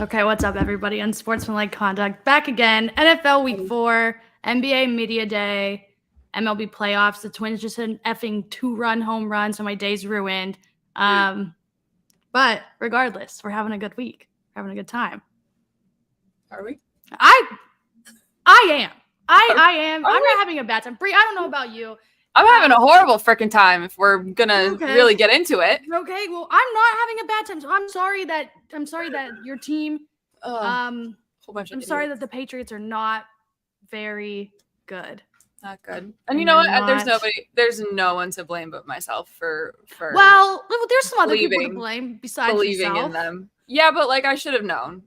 Okay, what's up, everybody? Unsportsmanlike Conduct back again. NFL Week 4, NBA Media Day, MLB playoffs. The Twins just hit an effing 2-run home run, so my day's ruined. But regardless, we're having a good week. We're having a good time. Are we? I am. I am. I'm not having a bad time. Bree, I don't know about you. I'm having a horrible freaking time if we're gonna really get into it. Okay, well, I'm not having a bad time. So I'm sorry that your team I'm sorry that the Patriots are not very good. Not good. And you know what? There's no one to blame but myself for well, there's some other people to blame besides believing yourself. in them. Yeah, but like I should have known.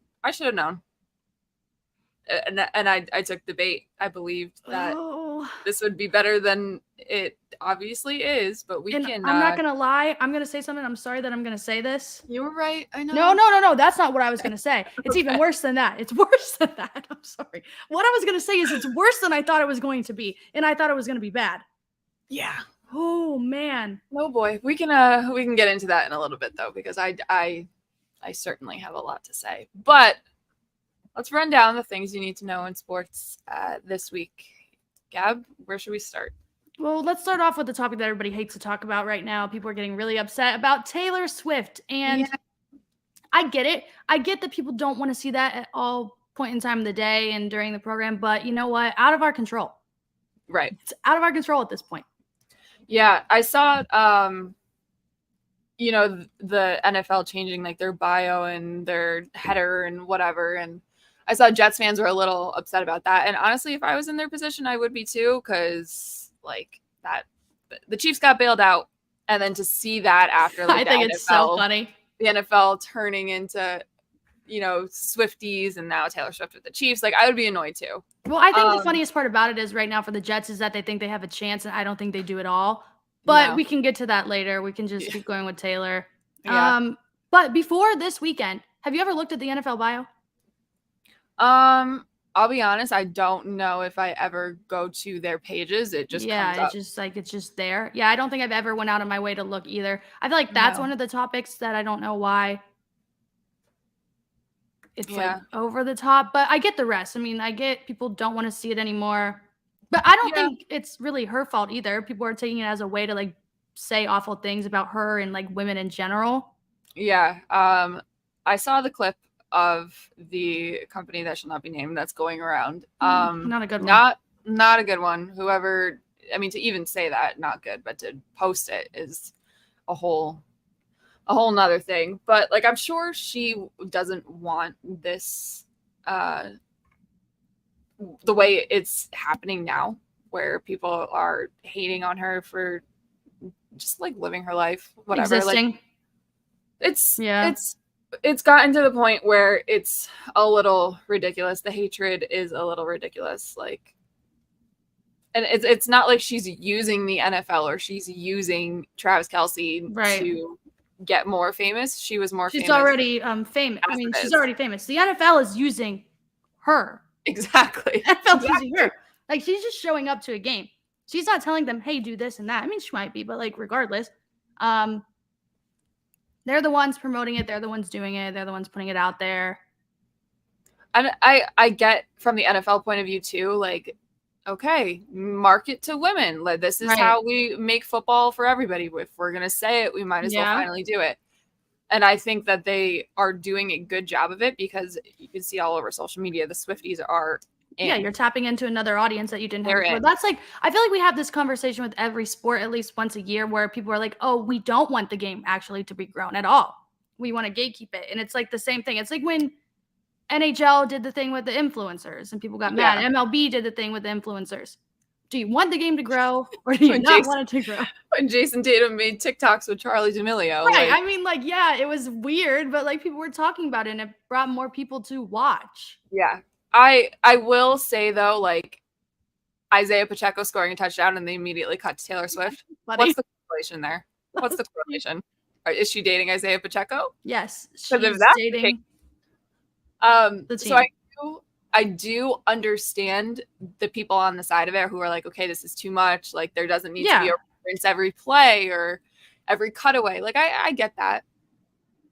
And I took the bait. I believed that this would be better than it obviously is, but I'm not gonna lie. I'm gonna say something. I'm sorry that I'm gonna say this. You were right. I know. No. That's not what I was gonna say. It's even worse than that. It's worse than that. I'm sorry. What I was gonna say is it's worse than I thought it was going to be, and I thought it was gonna be bad. Yeah. Oh man. Oh boy. We can get into that in a little bit though, because I certainly have a lot to say. But let's run down the things you need to know in sports this week. Gab, where should we start? Well, let's start off with the topic that everybody hates to talk about right now. People are getting really upset about Taylor Swift. And I get it. I get that people don't want to see that at all point in time of the day and during the program. But you know what? Out of our control. Right. It's out of our control at this point. Yeah. I saw, the NFL changing like their bio and their header and whatever. And I saw Jets fans were a little upset about that. And honestly, if I was in their position, I would be too, because like that, the Chiefs got bailed out. And then to see that after, like, I think it's so funny. The NFL turning into, Swifties and now Taylor Swift with the Chiefs, like I would be annoyed too. Well, I think the funniest part about it is right now for the Jets is that they think they have a chance, and I don't think they do at all. But we can get to that later. We can just keep going with Taylor. Yeah. But before this weekend, have you ever looked at the NFL bio? I'll be honest, I don't know if I ever go to their pages. It just comes up. It's just there. Yeah, I don't think I've ever went out of my way to look either. I feel like that's one of the topics that I don't know why it's like over the top, but I get the rest. I mean, I get people don't want to see it anymore, but I don't think it's really her fault either. People are taking it as a way to like say awful things about her and like women in general. Yeah. I saw the clip of the company that shall not be named that's going around. Not a good one. Not a good one. Whoever, I mean, to even say that, not good, but to post it is a whole nother thing. But like, I'm sure she doesn't want this, the way it's happening now, where people are hating on her for just like living her life, whatever. Existing. Like, it's gotten to the point where it's a little ridiculous. The hatred is a little ridiculous. Like, and it's not like she's using the NFL or she's using Travis Kelce to get more famous. She was more famous. She's already famous. I mean, she's already famous. The NFL is using her. Exactly. NFL's using her. Like, she's just showing up to a game. She's not telling them, hey, do this and that. I mean, she might be, but like regardless, they're the ones promoting it. They're the ones doing it. They're the ones putting it out there. And I get from the NFL point of view too, like, okay, market to women. Like, this is how we make football for everybody. If we're going to say it, we might as well finally do it. And I think that they are doing a good job of it, because you can see all over social media, the Swifties are in. Yeah, you're tapping into another audience that you didn't have before. That's like, I feel like we have this conversation with every sport at least once a year, where people are like, oh, we don't want the game actually to be grown at all. We want to gatekeep it. And it's like the same thing. It's like when NHL did the thing with the influencers and people got mad. MLB did the thing with the influencers. Do you want the game to grow, or do you not want it to grow? When Jason Tatum made TikToks with Charlie D'Amelio. Right. Like, I mean, like, yeah, it was weird, but like people were talking about it and it brought more people to watch. Yeah. I will say though, like Isaiah Pacheco scoring a touchdown and they immediately cut to Taylor Swift. What's the correlation there? What's the correlation? Is she dating Isaiah Pacheco? Yes, she's dating. So I do understand the people on the side of it who are like, okay, this is too much. Like, there doesn't need to be a reference every play or every cutaway. Like, I get that.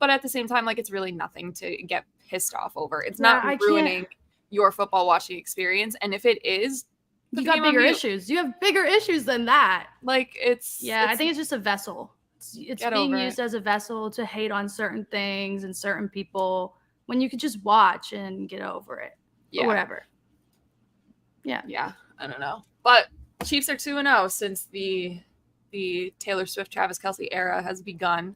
but at the same time, like, it's really nothing to get pissed off over. It's not ruining your football watching experience. And if it is, you got bigger issues. You have bigger issues than that. Like, I think it's just a vessel. It's being used as a vessel to hate on certain things and certain people when you could just watch and get over it. Or whatever. Yeah. I don't know. But Chiefs are 2-0 since the Taylor Swift, Travis Kelce era has begun.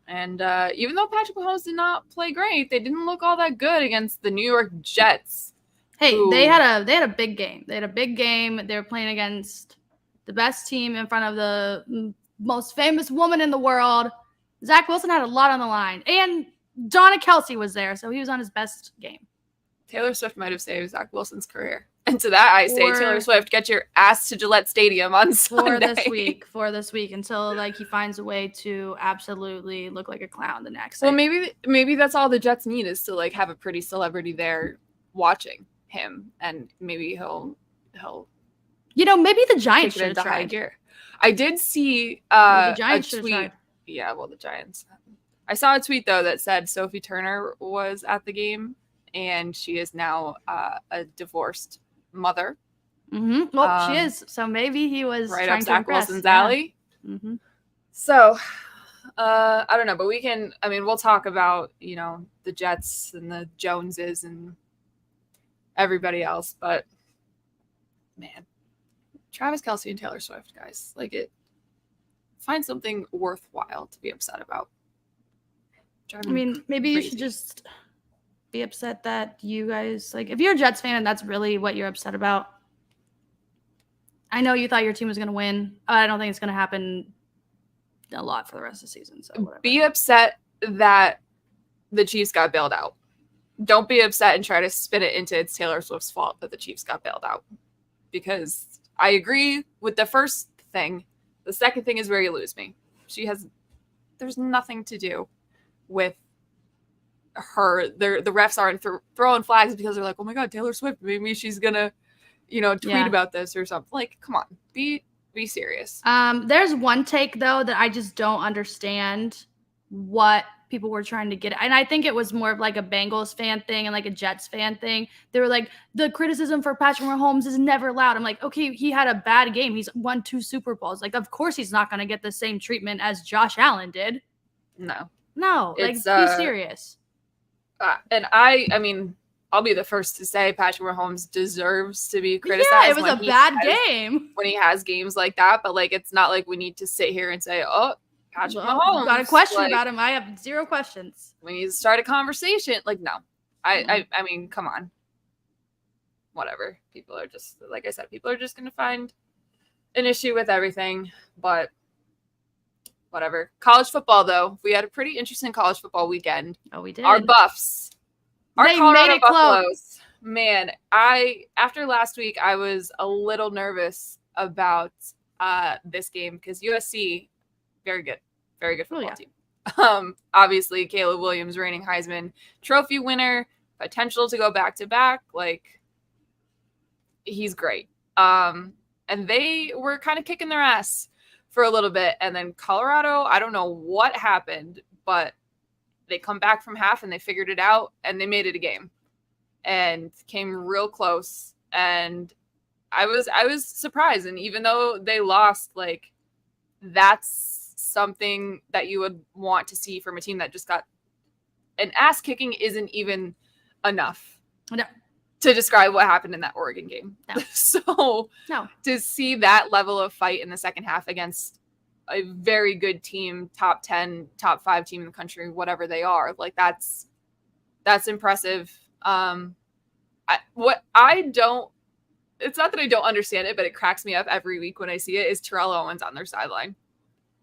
And even though Patrick Mahomes did not play great, they didn't look all that good against the New York Jets. Hey, they had a big game. They had a big game. They were playing against the best team in front of the most famous woman in the world. Zach Wilson had a lot on the line. And Donna Kelce was there, so he was on his best game. Taylor Swift might have saved Zach Wilson's career. And to that, I say, Taylor Swift, get your ass to Gillette Stadium on Sunday. For this week, until like he finds a way to absolutely look like a clown the next day. Well, maybe that's all the Jets need is to like have a pretty celebrity there watching him, and maybe he'll maybe the Giants should have tried. Gear. I did see the Giants a tweet. Yeah, well, the Giants. I saw a tweet though that said Sophie Turner was at the game, and she is now a divorced mother. Mm-hmm. Well, she is. So maybe he was right trying up Zach to Wilson's alley. Mm-hmm. So I don't know, but we'll talk about the Jets and the Joneses and everybody else, but man, Travis Kelce and Taylor Swift, guys, find something worthwhile to be upset about. Maybe you should just be upset that you guys, if you're a Jets fan and that's really what you're upset about. I know you thought your team was going to win. I don't think it's going to happen a lot for the rest of the season. So whatever. Be upset that the Chiefs got bailed out. Don't be upset and try to spin it into it's Taylor Swift's fault that the Chiefs got bailed out. Because I agree with the first thing. The second thing is where you lose me. There's nothing to do with her. The refs aren't throwing flags because they're like, oh my God, Taylor Swift, maybe she's gonna, tweet about this or something. Come on, be serious. There's one take though that I just don't understand what people were trying to get at. And I think it was more of like a Bengals fan thing and like a Jets fan thing. They were like, the criticism for Patrick Mahomes is never loud. I'm like, okay, he had a bad game. He's won 2 Super Bowls. Of course he's not going to get the same treatment as Josh Allen did. No, be serious. And I'll be the first to say Patrick Mahomes deserves to be criticized. Yeah, it was a bad game when he has games like that. But it's not like we need to sit here and say, oh, Patrick Mahomes. Got a question about him. I have 0 questions. We need to start a conversation. No. I mean, come on. Whatever. People are just, like I said, people are just going to find an issue with everything. But whatever. College football, though. We had a pretty interesting college football weekend. Oh, we did. Our Buffs. Our they Colorado made it Buffaloes. close. Man, after last week, I was a little nervous about this game because USC, very good football team. Obviously, Caleb Williams, reigning Heisman Trophy winner, potential to go back-to-back. He's great. And they were kind of kicking their ass for a little bit. And then Colorado, I don't know what happened, but they come back from half and they figured it out and they made it a game and came real close. And I was surprised. And even though they lost, that's something that you would want to see from a team that just got an ass kicking isn't even enough to describe what happened in that Oregon game. No. So to see that level of fight in the second half against a very good team, top 10, top 5 team in the country, whatever they are, that's impressive. It's not that I don't understand it, but it cracks me up every week when I see it, is Terrell Owens on their sideline.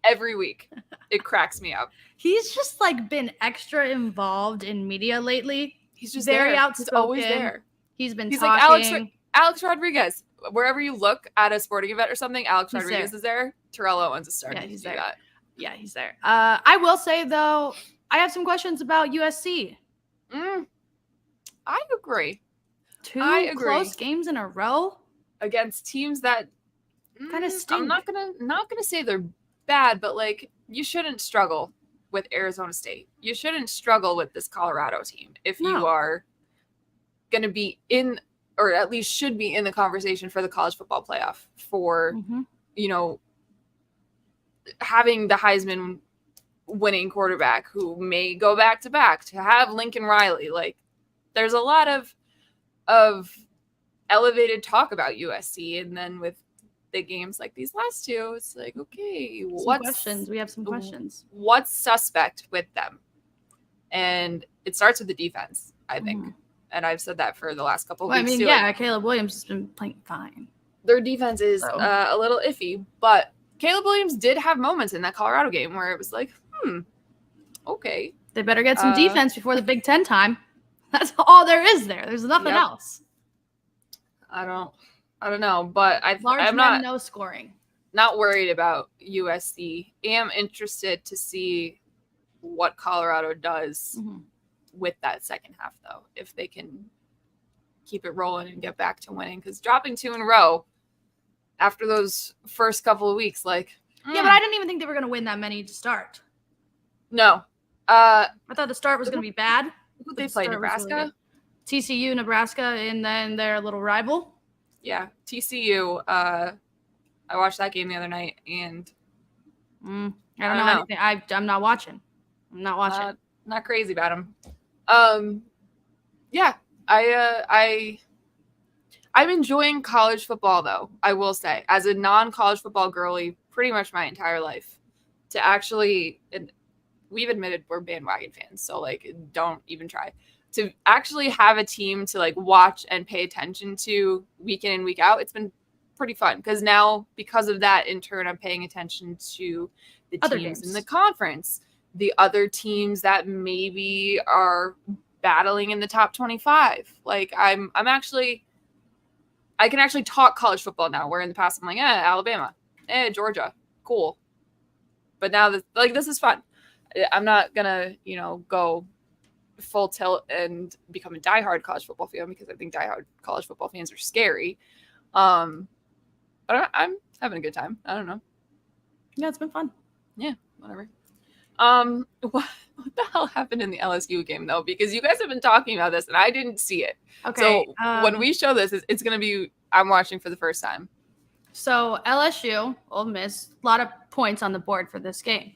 Every week. It cracks me up. He's just been extra involved in media lately. He's just very there. outspoken. He's always there. He's talking. Like Alex Rodriguez. Wherever you look at a sporting event or something, Alex Rodriguez is there. Terrell Owens is starting to do that. Yeah, he's there. I will say, though, I have some questions about USC. I agree. 2 close games in a row against teams that kind of stink. I'm not gonna say they're bad, but you shouldn't struggle with Arizona State. You shouldn't struggle with this Colorado team if you are going to be in, or at least should be in the conversation for the college football playoff for, you know, having the Heisman winning quarterback who may go back to back, to have Lincoln Riley. Like, there's a lot of elevated talk about USC, and then with the games like these last two, it's like, okay, we have some questions. What's suspect with them? And it starts with the defense, I think. And I've said that for the last couple of weeks. I mean, too. yeah, Caleb Williams has been playing fine. Their defense is a little iffy, but Caleb Williams did have moments in that Colorado game where it was like, okay. They better get some defense before the Big Ten time. That's all there is there. There's nothing else. I don't know, but I'm not no scoring. Not worried about USC. Am interested to see what Colorado does with that second half, though, if they can keep it rolling and get back to winning. Because dropping 2 in a row after those first couple of weeks, like yeah, but I didn't even think they were going to win that many to start. No, I thought the start was going to be bad. Who they played? Nebraska, really TCU, Nebraska, and then their little rival. Yeah, TCU. I watched that game the other night, and I don't know anything. I'm not watching. I'm not watching. Not crazy about them. Yeah, I'm enjoying college football, though. I will say, as a non-college football girly, pretty much my entire life, to actually, and we've admitted we're bandwagon fans, so like, don't even try. To actually have a team to like watch and pay attention to week in and week out, it's been pretty fun. Because now, because of that, in turn, I'm paying attention to the other teams games in the conference, the other teams that maybe are battling in the top 25. Like I can actually talk college football now. Where in the past I'm like, Alabama, Georgia, cool. But now this is fun. I'm not gonna, go full tilt and become a diehard college football fan, because I think diehard college football fans are scary. But I'm having a good time. I don't know. Yeah, it's been fun. Yeah, whatever. What the hell happened in the LSU game, though? Because you guys have been talking about this and I didn't see it. Okay. So when we show this, it's going to be, I'm watching for the first time. So LSU, Ole Miss, a lot of points on the board for this game.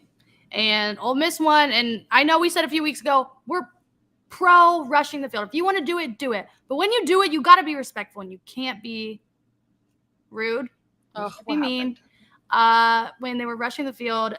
And Ole Miss won. And I know we said a few weeks ago, we're pro rushing the field. If you want to do it, do it. But when you do it, you got to be respectful and you can't be rude. You can't be mean. When they were rushing the field,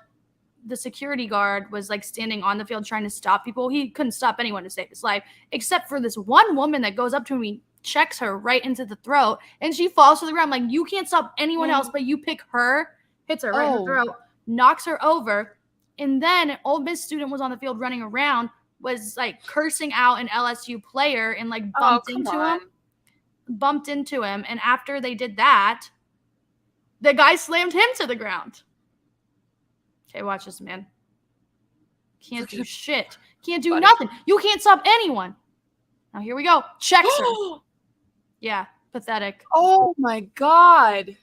the security guard was like standing on the field trying to stop people. He couldn't stop anyone to save his life, except for this one woman that goes up to him, he checks her right into the throat, and she falls to the ground. Like, you can't stop anyone else, but you pick her, hits her right in the throat, knocks her over. And then an Ole Miss student was on the field running around, was like cursing out an LSU player and like bumped into him. And after they did that, the guy slammed him to the ground. Okay, watch this, man. Can't do shit. Can't do nothing. You can't stop anyone. Now here we go. Checks her. Yeah, pathetic. Oh my God.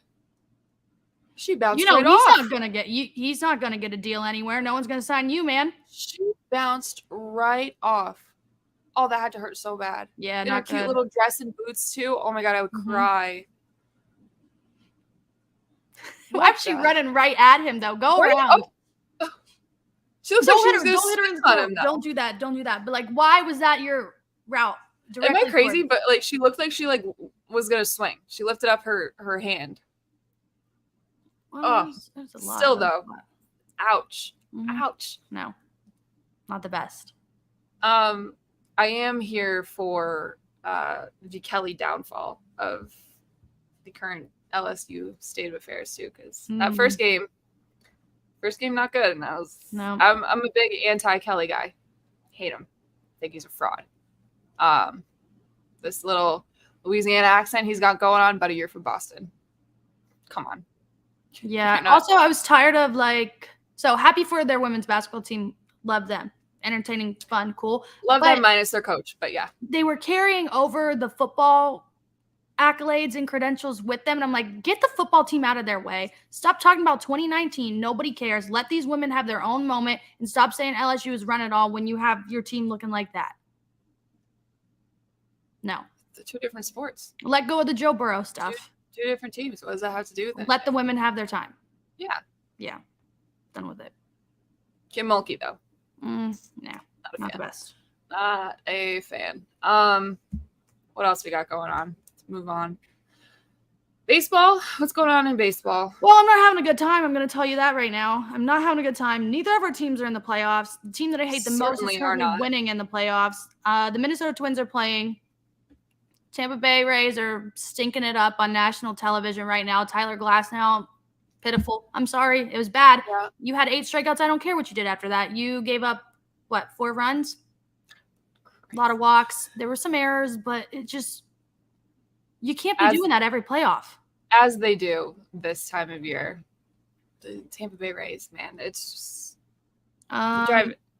She bounced right off. He's not gonna get a deal anywhere. No one's gonna sign you, man. She bounced right off. Oh, that had to hurt so bad. Yeah, in her cute little dress and boots too. Oh my God, I would cry. Why is she running right at him though? Go around. Oh. She looks like she was gonna swing on him. Don't do that. Don't do that. But like, why was that your route? Am I crazy? But like, she looked like she like was gonna swing. She lifted up her hand. Well, still though. Ouch. Ouch. No, not the best. I am here for the Kelly downfall of the current LSU state of affairs too, because that first game not good, and I'm a big anti-Kelly guy. Hate him. Think he's a fraud. This little Louisiana accent he's got going on, buddy, you're from Boston. Come on. Yeah. Also, I was tired of so happy for their women's basketball team. Love them. Entertaining, fun, cool. Love them minus their coach, but yeah. They were carrying over the football accolades and credentials with them. And I'm like, get the football team out of their way. Stop talking about 2019. Nobody cares. Let these women have their own moment and stop saying LSU is run it all when you have your team looking like that. No. It's 2 different sports. Let go of the Joe Burrow stuff. Two different teams. What does that have to do with it? Let the women have their time. Yeah. Yeah. Done with it. Kim Mulkey, though. Not the best. Not a fan. What else we got going on? Let's move on. Baseball? What's going on in baseball? Well, I'm not having a good time. I'm going to tell you that right now. I'm not having a good time. Neither of our teams are in the playoffs. The team that I hate the most is currently winning in the playoffs. The Minnesota Twins are playing. Tampa Bay Rays are stinking it up on national television right now. Tyler Glasnow, pitiful. I'm sorry. It was bad. Yeah. You had 8 strikeouts. I don't care what you did after that. You gave up, 4 runs? A lot of walks. There were some errors, but it just – you can't be doing that every playoff. As they do this time of year. The Tampa Bay Rays, man, it's just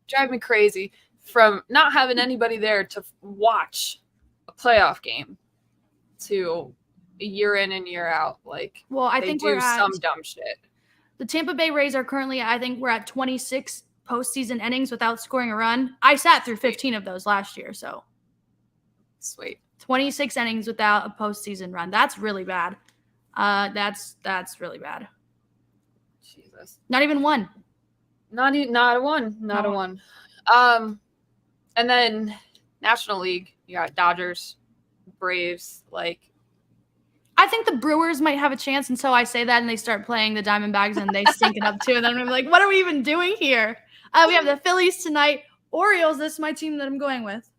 drive me crazy from not having anybody there to watch a playoff game to year in and year out. Like, well, I think we're at some dumb shit. The Tampa Bay Rays are currently, I think we're at 26 postseason innings without scoring a run. I sat through 15 of those last year, so. Sweet. 26 innings without a postseason run. That's really bad. That's really bad. Jesus. Not even one. Not a one. Not a one. And then National League, you got Dodgers, Braves, I think the Brewers might have a chance until I say that and they start playing the Diamondbacks and they stink it up too. And then I'm like, what are we even doing here? We have the Phillies tonight. Orioles, this is my team that I'm going with.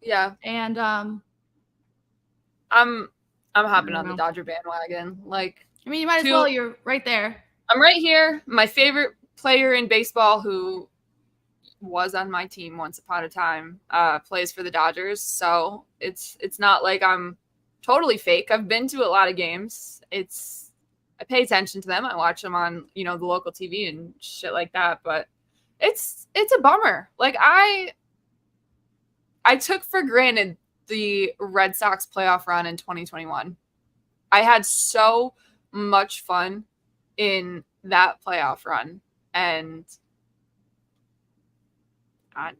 Yeah. And I'm hopping on the Dodger bandwagon. You might as well. You're right there. I'm right here. My favorite player in baseball who was on my team once upon a time plays for the Dodgers. So it's not like I'm totally fake. I've been to a lot of games. I pay attention to them. I watch them on, the local TV and shit like that. But it's a bummer. I took for granted the Red Sox playoff run in 2021. I had so much fun in that playoff run. And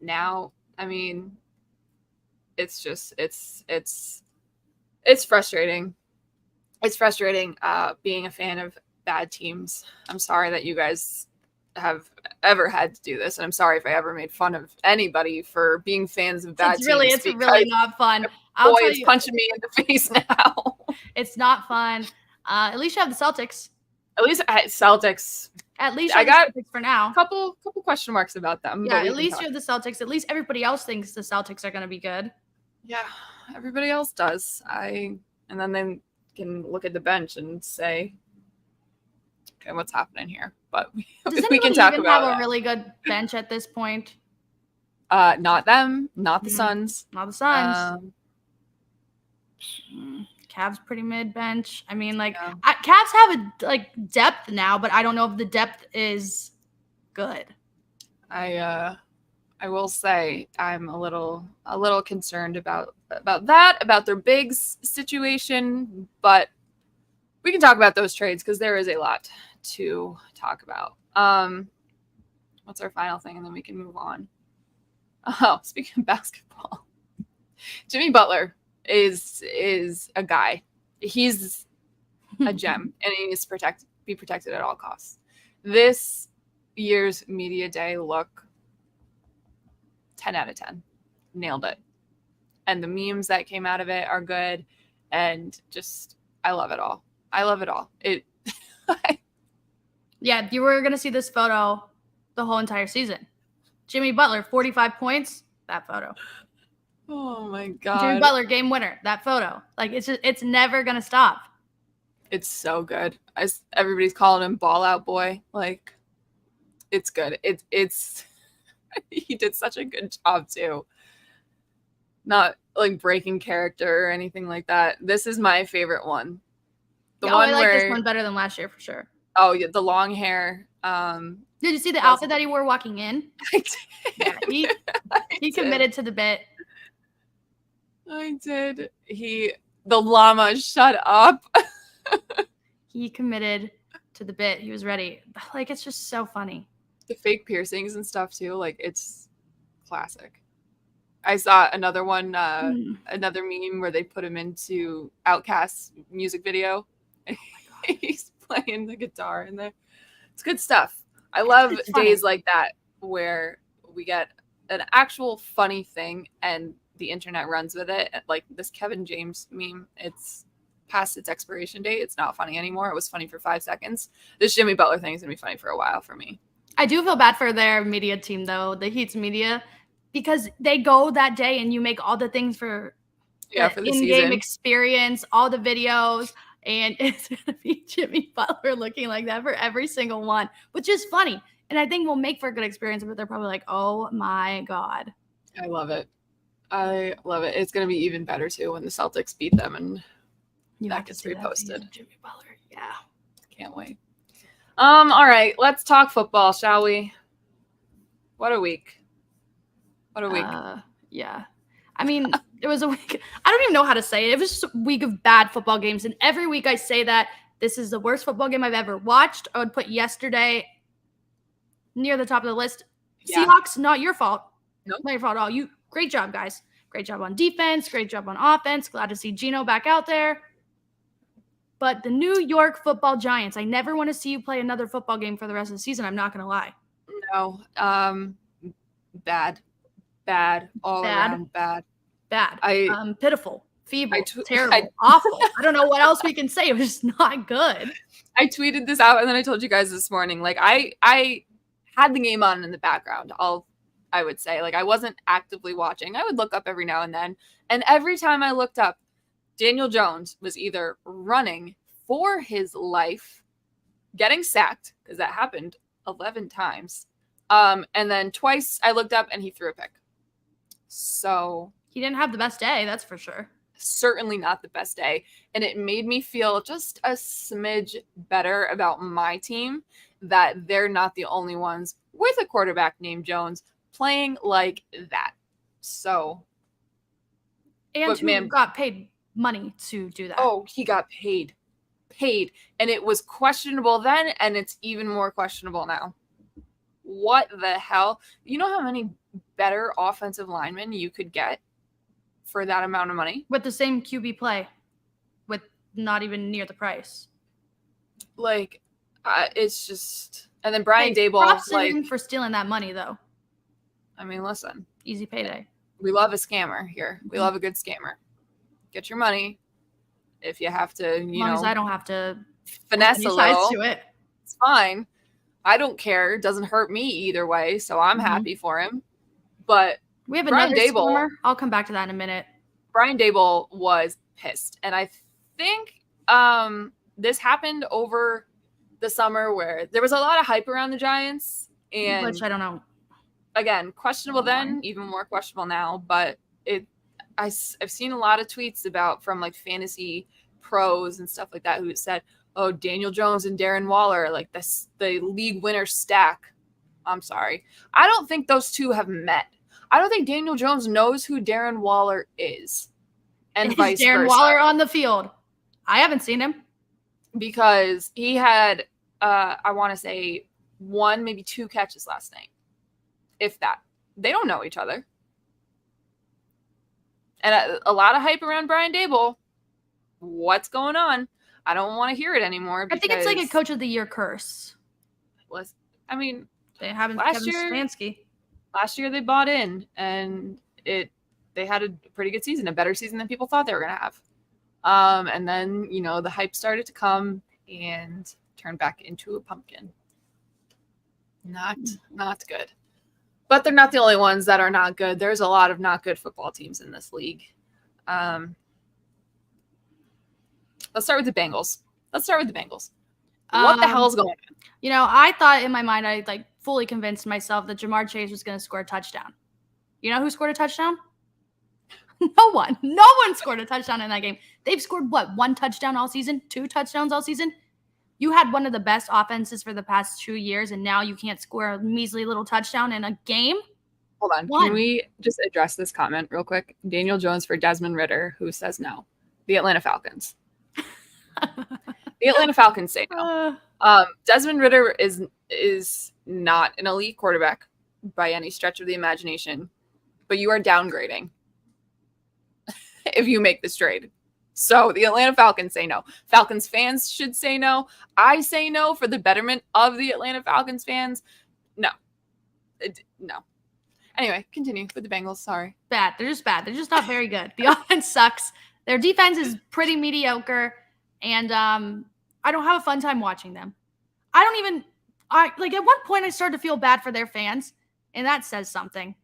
now, it's just, it's frustrating. It's frustrating being a fan of bad teams. I'm sorry that you guys have ever had to do this, and I'm sorry if I ever made fun of anybody for being fans of bad teams. It's really not fun. Boy, it's punching me in the face now. It's not fun. At least you have the Celtics. At least Celtics. At least I got the Celtics for now. Couple question marks about them. Yeah, at least you have the Celtics. At least everybody else thinks the Celtics are going to be good. Yeah, everybody else does. And then they can look at the bench and say, okay, what's happening here? But we can talk about have a really good bench at this point. Not them, not the Suns. Not the Suns. Cavs pretty mid bench. Cavs have a depth now, but I don't know if the depth is good. I will say I'm a little concerned about that, about their bigs situation, but we can talk about those trades because there is a lot to talk about. What's our final thing, and then we can move on. Oh, speaking of basketball, Jimmy Butler is a guy. He's a gem, and he needs to be protected at all costs. This year's media day look, 10 out of 10. Nailed it. And the memes that came out of it are good, and just I love it all. I love it all. Yeah, you were going to see this photo the whole entire season. Jimmy Butler, 45 points, that photo. Oh, my God. Jimmy Butler, game winner, that photo. It's never going to stop. It's so good. Everybody's calling him ball out boy. It's good. It's he did such a good job, too. Not, breaking character or anything like that. This is my favorite one. I like this one better than last year, for sure. Oh, yeah, the long hair. Did you see the outfit that he wore walking in? I did. Yeah, he committed to the bit. I did. The llama, shut up. He committed to the bit. He was ready. Like, it's just so funny. The fake piercings and stuff too. Like, it's classic. I saw another one, another meme where they put him into Outkast's music video. Oh he's playing the guitar in there. It's good stuff. I love days like that where we get an actual funny thing and the internet runs with it. Like this Kevin James meme, it's past its expiration date. It's not funny anymore. It was funny for 5 seconds. This Jimmy Butler thing is gonna be funny for a while for me. I do feel bad for their media team though, the Heat's media, because they go that day and you make all the things for the in-game experience, all the videos, and it's gonna be Jimmy Butler looking like that for every single one, which is funny. And I think we'll make for a good experience, but they're probably like, oh my God. I love it. I love it. It's gonna be even better too when the Celtics beat them and that gets reposted. Jimmy Butler. Yeah. Can't wait. All right, let's talk football, shall we? What a week. What a week. Yeah. I mean, it was a week. I don't even know how to say it. It was just a week of bad football games. And every week I say that this is the worst football game I've ever watched. I would put yesterday near the top of the list. Yeah. Seahawks, not your fault. Nope. Not your fault at all. Great job, guys. Great job on defense. Great job on offense. Glad to see Geno back out there. But the New York Football Giants, I never want to see you play another football game for the rest of the season. I'm not going to lie. No. Bad. All around bad. Pitiful, feeble, terrible, awful. I don't know what else we can say. It was not good. I tweeted this out and then I told you guys this morning. Like I had the game on in the background. I would say, like, I wasn't actively watching. I would look up every now and then. And every time I looked up, Daniel Jones was either running for his life, getting sacked, because that happened 11 times. And then twice I looked up and he threw a pick. So he didn't have the best day, that's for sure. Certainly not the best day. And it made me feel just a smidge better about my team that they're not the only ones with a quarterback named Jones playing like that. So. And who got paid money to do that. Oh, he got paid. And it was questionable then, and it's even more questionable now. What the hell? You know how many better offensive linemen you could get for that amount of money? With the same QB play, with not even near the price. Like, it's just... And then Brian Daboll... Props to him for stealing that money, though. I mean, listen. Easy payday. We love a scammer here. We love a good scammer. Get your money. If you have to, as long as I don't have to finesse a little, to it. It's fine. I don't care. It doesn't hurt me either way, so I'm happy for him. But we have another scammer. I'll come back to that in a minute. Brian Daboll was pissed. And I think this happened over the summer where there was a lot of hype around the Giants. And which I don't know. Again, questionable then, even more questionable now. But I've seen a lot of tweets from like fantasy pros and stuff like that who said, oh, Daniel Jones and Darren Waller, like the league winner stack. I'm sorry. I don't think those two have met. I don't think Daniel Jones knows who Darren Waller is. And vice versa. Darren Waller on the field. I haven't seen him. Because he had, I want to say, 1, maybe 2 catches last night. If that. They don't know each other. And a lot of hype around Brian Daboll. What's going on? I don't want to hear it anymore. I think it's like a Coach of the Year curse. I mean, they haven't. Last year they bought in, and they had a pretty good season, a better season than people thought they were going to have. And then the hype started to come and turned back into a pumpkin. Not good. But they're not the only ones that are not good. There's a lot of not good football teams in this league. Let's start with the Bengals. What the hell is going on? I thought in my mind, I fully convinced myself that Jamar Chase was going to score a touchdown. You know who scored a touchdown? No one. No one scored a touchdown in that game. They've scored, 1 touchdown all season? 2 touchdowns all season? You had one of the best offenses for the past 2 years, and now you can't score a measly little touchdown in a game? Hold on. Can we just address this comment real quick? Daniel Jones for Desmond Ridder, who says no. The Atlanta Falcons. The Atlanta Falcons say no. Desmond Ridder is not an elite quarterback by any stretch of the imagination, but you are downgrading if you make this trade. So the Atlanta Falcons say no. Falcons fans should say no. I say no for the betterment of the Atlanta Falcons fans. No. No. Anyway, continue with the Bengals. Sorry. Bad. They're just bad. They're just not very good. The offense sucks. Their defense is pretty mediocre. And I don't have a fun time watching them. At one point I started to feel bad for their fans, and that says something.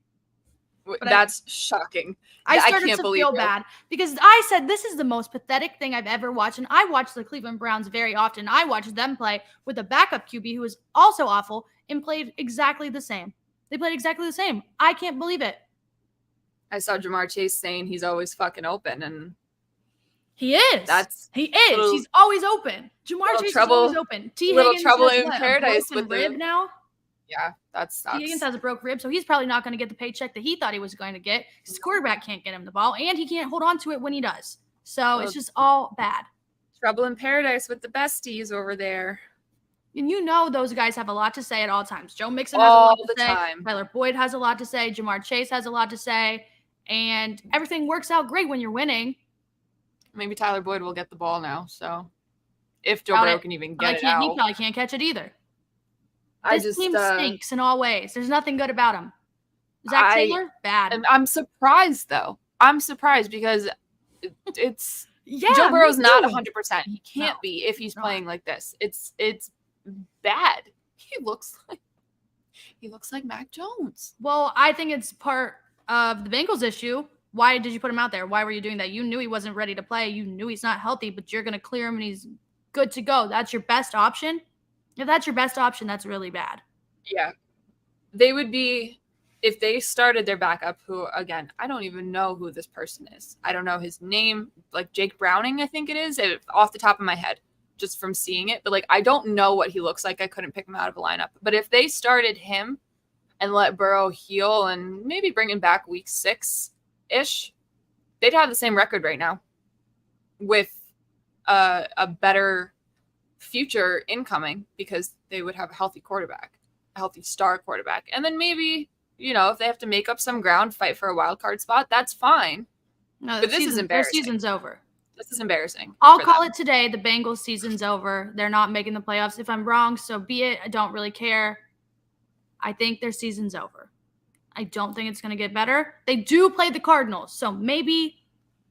But that's shocking. I started to feel bad because I said this is the most pathetic thing I've ever watched. And I watch the Cleveland Browns very often. I watch them play with a backup QB who is also awful and played exactly the same. They played exactly the same. I can't believe it. I saw Jamar Chase saying he's always fucking open, and he is. He's always open. Jamar Chase is always open. T. Higgins trouble in paradise with rib now. Yeah, that sucks. T. Higgins has a broke rib, so he's probably not going to get the paycheck that he thought he was going to get. His quarterback can't get him the ball, and he can't hold on to it when he does. So it's just all bad. Trouble in paradise with the besties over there. And you know those guys have a lot to say at all times. Joe Mixon has a lot to say. Tyler Boyd has a lot to say. Jamar Chase has a lot to say. And everything works out great when you're winning. Maybe Tyler Boyd will get the ball now. So if Joe Burrow can even get it out. He probably can't catch it either. This team stinks in all ways. There's nothing good about him. Zach Taylor, bad. I'm surprised, though. I'm surprised because it's Joe Burrow's not 100%. He can't be if he's playing like this. It's bad. He looks like Mac Jones. Well, I think it's part of the Bengals issue. Why did you put him out there? Why were you doing that? You knew he wasn't ready to play. You knew he's not healthy, but you're going to clear him and he's good to go. That's your best option. If that's your best option, that's really bad. Yeah. They would be, if they started their backup, who, again, I don't even know who this person is. I don't know his name, like Jake Browning, I think it is, off the top of my head, just from seeing it. But, like, I don't know what he looks like. I couldn't pick him out of a lineup. But if they started him and let Burrow heal and maybe bring him back week 6-ish, they'd have the same record right now with a better future incoming because they would have a healthy quarterback, a healthy star quarterback. And then maybe, if they have to make up some ground, fight for a wild card spot, that's fine. No, but this is embarrassing. Their season's over. This is embarrassing. I'll call it today. The Bengals season's over. They're not making the playoffs. If I'm wrong, so be it. I don't really care. I think their season's over. I don't think it's going to get better. They do play the Cardinals, so maybe.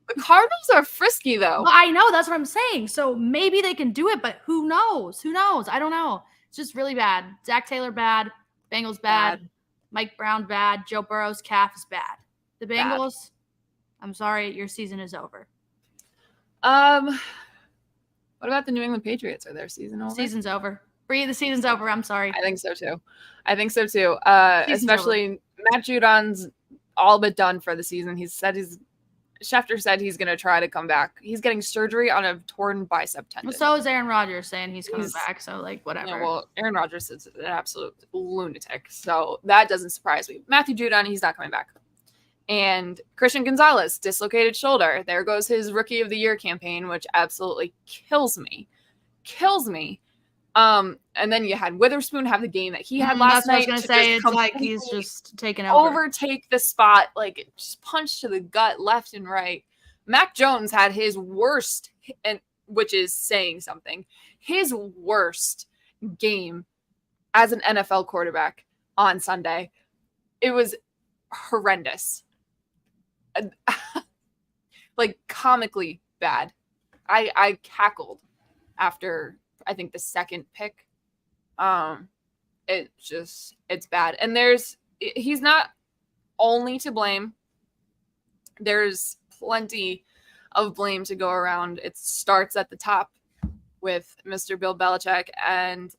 The Cardinals are frisky, though. Well, I know. That's what I'm saying. So maybe they can do it, but who knows? Who knows? I don't know. It's just really bad. Zach Taylor, bad. Bengals, bad. Mike Brown, bad. Joe Burrow's calf is bad. The Bengals, I'm sorry, your season is over. What about the New England Patriots? Are their season over? Season's over. Bree, the season's over. I'm sorry. I think so, too. Especially over. Matt Judon's all but done for the season. Schefter said he's going to try to come back. He's getting surgery on a torn bicep tendon. Well, so is Aaron Rodgers saying he's coming back. So, whatever. Yeah, well, Aaron Rodgers is an absolute lunatic. So that doesn't surprise me. Matthew Judon, he's not coming back. And Christian Gonzalez, dislocated shoulder. There goes his Rookie of the Year campaign, which absolutely kills me. And then you had Witherspoon have the game that he had last night. That's what I was going to say. It's like he's just taken over. Overtake the spot, just punch to the gut left and right. Mac Jones had his worst, which is saying something, his worst game as an NFL quarterback on Sunday. It was horrendous. Comically bad. I cackled after, I think, the second pick. It's bad. And he's not only to blame. There's plenty of blame to go around. It starts at the top with Mr. Bill Belichick, and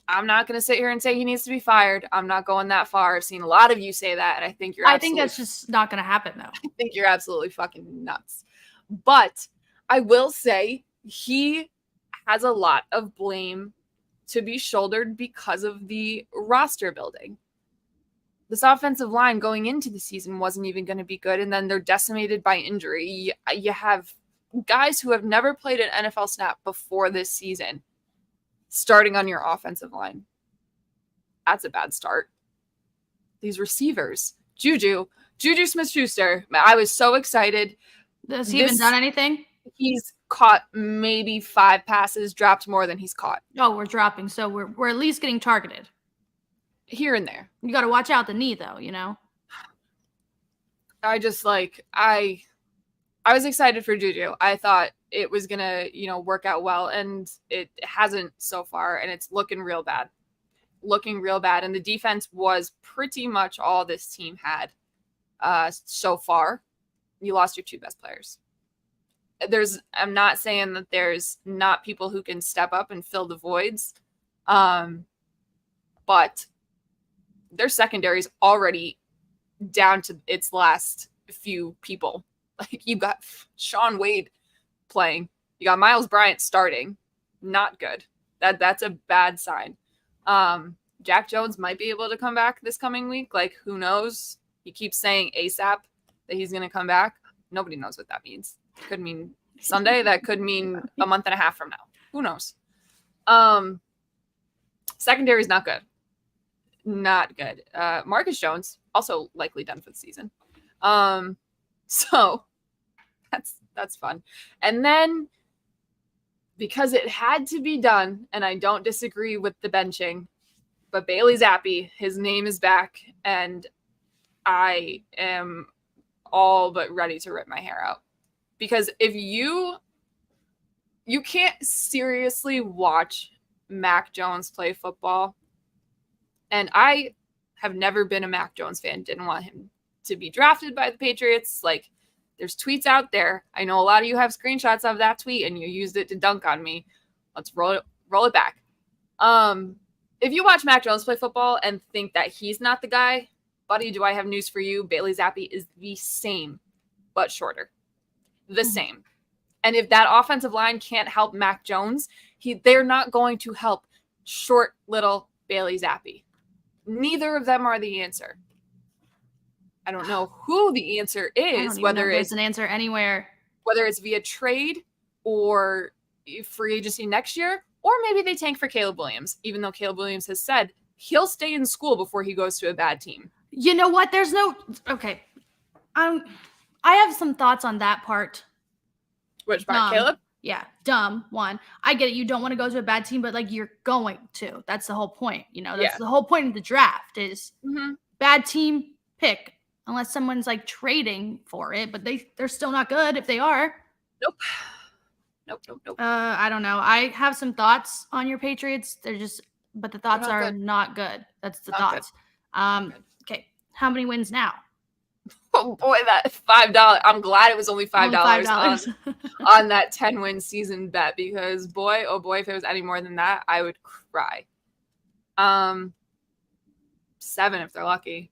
I'm not going to sit here and say he needs to be fired. I'm not going that far. I've seen a lot of you say that, and I think I think that's just not going to happen, though. I think you're absolutely fucking nuts. But I will say he has a lot of blame to be shouldered because of the roster building. This offensive line going into the season wasn't even going to be good, and then they're decimated by injury. You have guys who have never played an NFL snap before this season starting on your offensive line. That's a bad start. These receivers, Juju Smith-Schuster. I was so excited. Has he even done anything? He's caught maybe 5 passes, dropped more than he's caught. Oh, we're dropping. So we're at least getting targeted. Here and there. You got to watch out the knee, though, you know? I just I was excited for Juju. I thought it was going to, work out well, and it hasn't so far, and it's looking real bad. And the defense was pretty much all this team had so far. You lost your 2 best players. I'm not saying that there's not people who can step up and fill the voids, but their secondary is already down to its last few people. Like, you got Sean Wade playing, you got Miles Bryant starting, not good. That's a bad sign. Jack Jones might be able to come back this coming week. Like, who knows? He keeps saying ASAP that he's going to come back. Nobody knows what that means. Could mean Sunday. That could mean a month and a half from now. Who knows? Secondary is not good. Not good. Marcus Jones also likely done for the season. So that's fun. And then, because it had to be done, and I don't disagree with the benching, but Bailey Zappi, his name is back, and I am all but ready to rip my hair out. Because if you can't seriously watch Mac Jones play football, and I have never been a Mac Jones fan, didn't want him to be drafted by the Patriots. Like, there's tweets out there. I know a lot of you have screenshots of that tweet and you used it to dunk on me. Let's roll it back. If you watch Mac Jones play football and think that he's not the guy, buddy, do I have news for you? Bailey Zappi is the same, but shorter. The same. And if that offensive line can't help Mac Jones, they're not going to help short little Bailey Zappi. Neither of them are the answer. I don't know who the answer is, whether it's an answer anywhere, whether it's via trade or free agency next year, or maybe they tank for Caleb Williams, even though Caleb Williams has said he'll stay in school before he goes to a bad team. You know what? Okay. I have some thoughts on that part. Which part, Caleb? Yeah, dumb one. I get it. You don't want to go to a bad team, but like, you're going to. That's the whole point. That's the whole point of the draft is bad team pick, unless someone's like trading for it, but they're still not good if they are. Nope. I don't know. I have some thoughts on your Patriots. But the thoughts are not good. That's the thoughts. Okay. How many wins now? Oh boy, that $5. I'm glad it was only $5 on that 10-win season bet, because boy, oh boy, if it was any more than that, I would cry. 7 if they're lucky.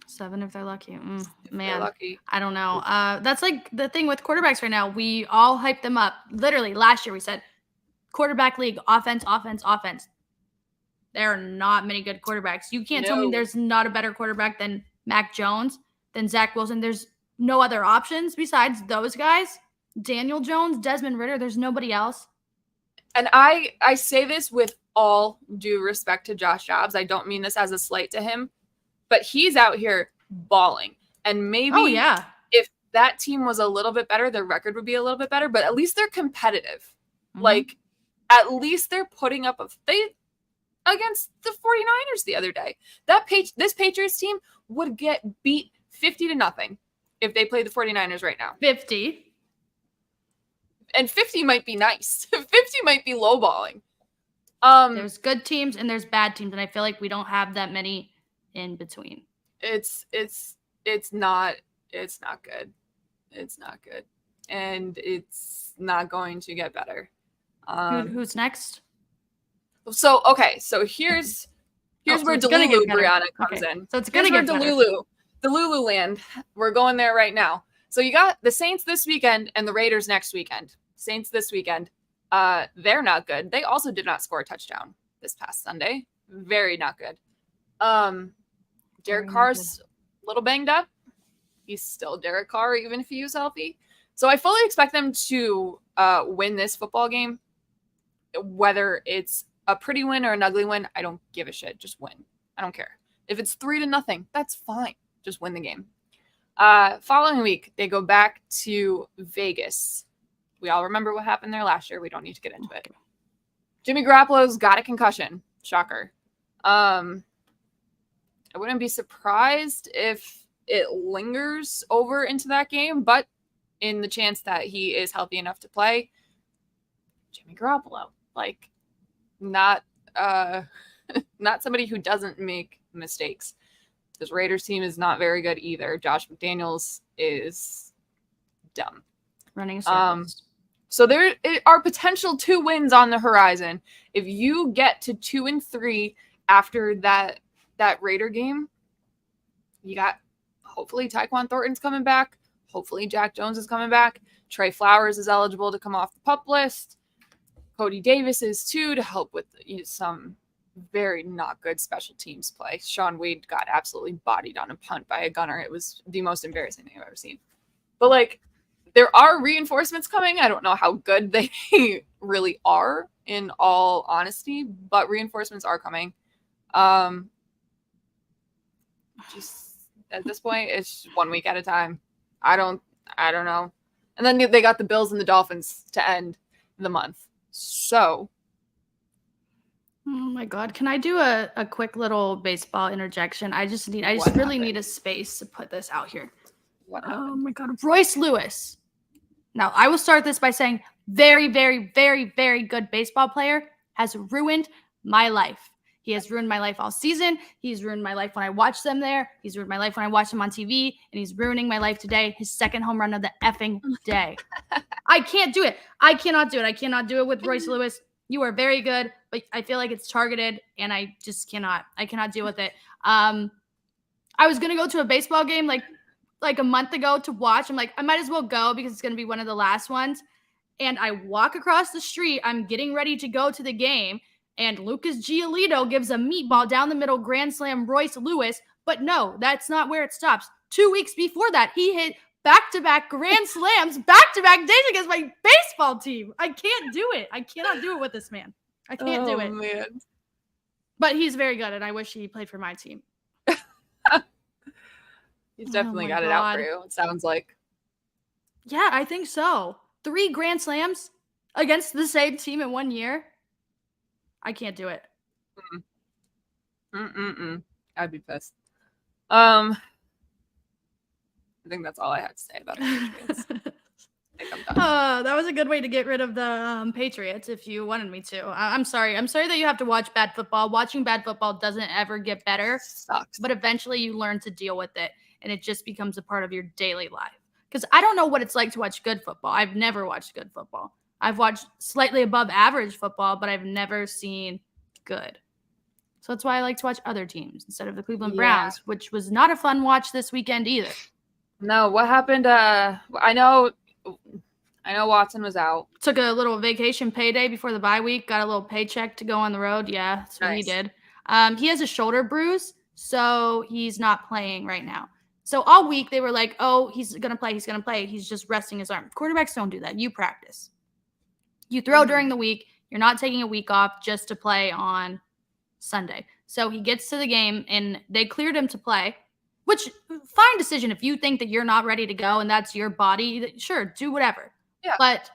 7 if they're lucky. Man, they're lucky. I don't know. That's like the thing with quarterbacks right now. We all hype them up. Literally, last year we said quarterback league, offense. There are not many good quarterbacks. You can't tell me there's not a better quarterback than Mac Jones, than Zach Wilson. There's no other options besides those guys. Daniel Jones, Desmond Ridder. There's nobody else. And I say this with all due respect to Josh Jacobs. I don't mean this as a slight to him, but he's out here balling. And maybe if that team was a little bit better, their record would be a little bit better, but at least they're competitive. Like, at least they're putting up against the 49ers the other day. This Patriots team would get beat 50-0 if they played the 49ers right now. 50. And 50 might be nice. 50 might be lowballing. There's good teams and there's bad teams, and I feel like we don't have that many in between. It's not good. It's not good. And it's not going to get better. Who's next? So here's where Delulu Brianna comes in. So it's gonna get better. Delulu land. We're going there right now. So you got the Saints this weekend and the Raiders next weekend. Saints this weekend. They're not good. They also did not score a touchdown this past Sunday. Very not good. Derek Carr's a little banged up. He's still Derek Carr, even if he was healthy. So I fully expect them to win this football game. Whether it's a pretty win or an ugly win, I don't give a shit. Just win. I don't care. If it's 3-0, that's fine. Just win the game. Following week, they go back to Vegas. We all remember what happened there last year. We don't need to get into it. Jimmy Garoppolo's got a concussion. Shocker. I wouldn't be surprised if it lingers over into that game, but in the chance that he is healthy enough to play, Jimmy Garoppolo, like, not somebody who doesn't make mistakes. This Raiders team is not very good either. Josh McDaniels is dumb. Running circles. So there are potential 2 wins on the horizon. If you get to 2-3 after that Raider game, you got hopefully Tyquan Thornton's coming back. Hopefully Jack Jones is coming back. Trey Flowers is eligible to come off the PUP list. Cody Davis is too, to help with some very not good special teams play. Sean Wade got absolutely bodied on a punt by a gunner. It was the most embarrassing thing I've ever seen. But like, there are reinforcements coming. I don't know how good they really are, in all honesty, but reinforcements are coming. Just at this point, it's 1 week at a time. I don't know. And then they got the Bills and the Dolphins to end the month. So, oh my God, can I do a quick little baseball interjection? I just really need a space to put this out here. Oh my God, Royce Lewis. Now, I will start this by saying very, very, very, very good baseball player has ruined my life. He has ruined my life all season. He's ruined my life when I watch them there. He's ruined my life when I watch him on TV. And he's ruining my life today. His second home run of the effing day. I can't do it. I cannot do it. I cannot do it with Royce Lewis. You are very good, but I feel like it's targeted, and I just cannot. I cannot deal with it. I was going to go to a baseball game like a month ago to watch. I'm like, I might as well go because it's going to be one of the last ones. And I walk across the street. I'm getting ready to go to the game. And Lucas Giolito gives a meatball down the middle, grand slam Royce Lewis. But no, that's not where it stops. 2 weeks before that, he hit back-to-back grand slams, back-to-back days against my baseball team. I can't do it. I cannot do it with this man. I can't do it. Man. But he's very good, and I wish he played for my team. He's definitely got it out for you, it sounds like. Yeah, I think so. 3 grand slams against the same team in 1 year. I can't do it. I'd be pissed. I think that's all I had to say about the Patriots. I think I'm done. That was a good way to get rid of the Patriots if you wanted me to. I'm sorry. I'm sorry that you have to watch bad football. Watching bad football doesn't ever get better. Sucks. But eventually you learn to deal with it, and it just becomes a part of your daily life. Because I don't know what it's like to watch good football. I've never watched good football. I've watched slightly above average football, but I've never seen good. So that's why I like to watch other teams instead of the Cleveland Browns, which was not a fun watch this weekend either. No, what happened? I know Watson was out. Took a little vacation payday before the bye week. Got a little paycheck to go on the road. Yeah, that's what he did. He has a shoulder bruise, so he's not playing right now. So all week they were like, oh, he's going to play. He's going to play. He's just resting his arm. Quarterbacks don't do that. You practice. You throw during the week. You're not taking a week off just to play on Sunday. So he gets to the game, and they cleared him to play, which, fine decision. If you think that you're not ready to go and that's your body, sure, do whatever. Yeah. But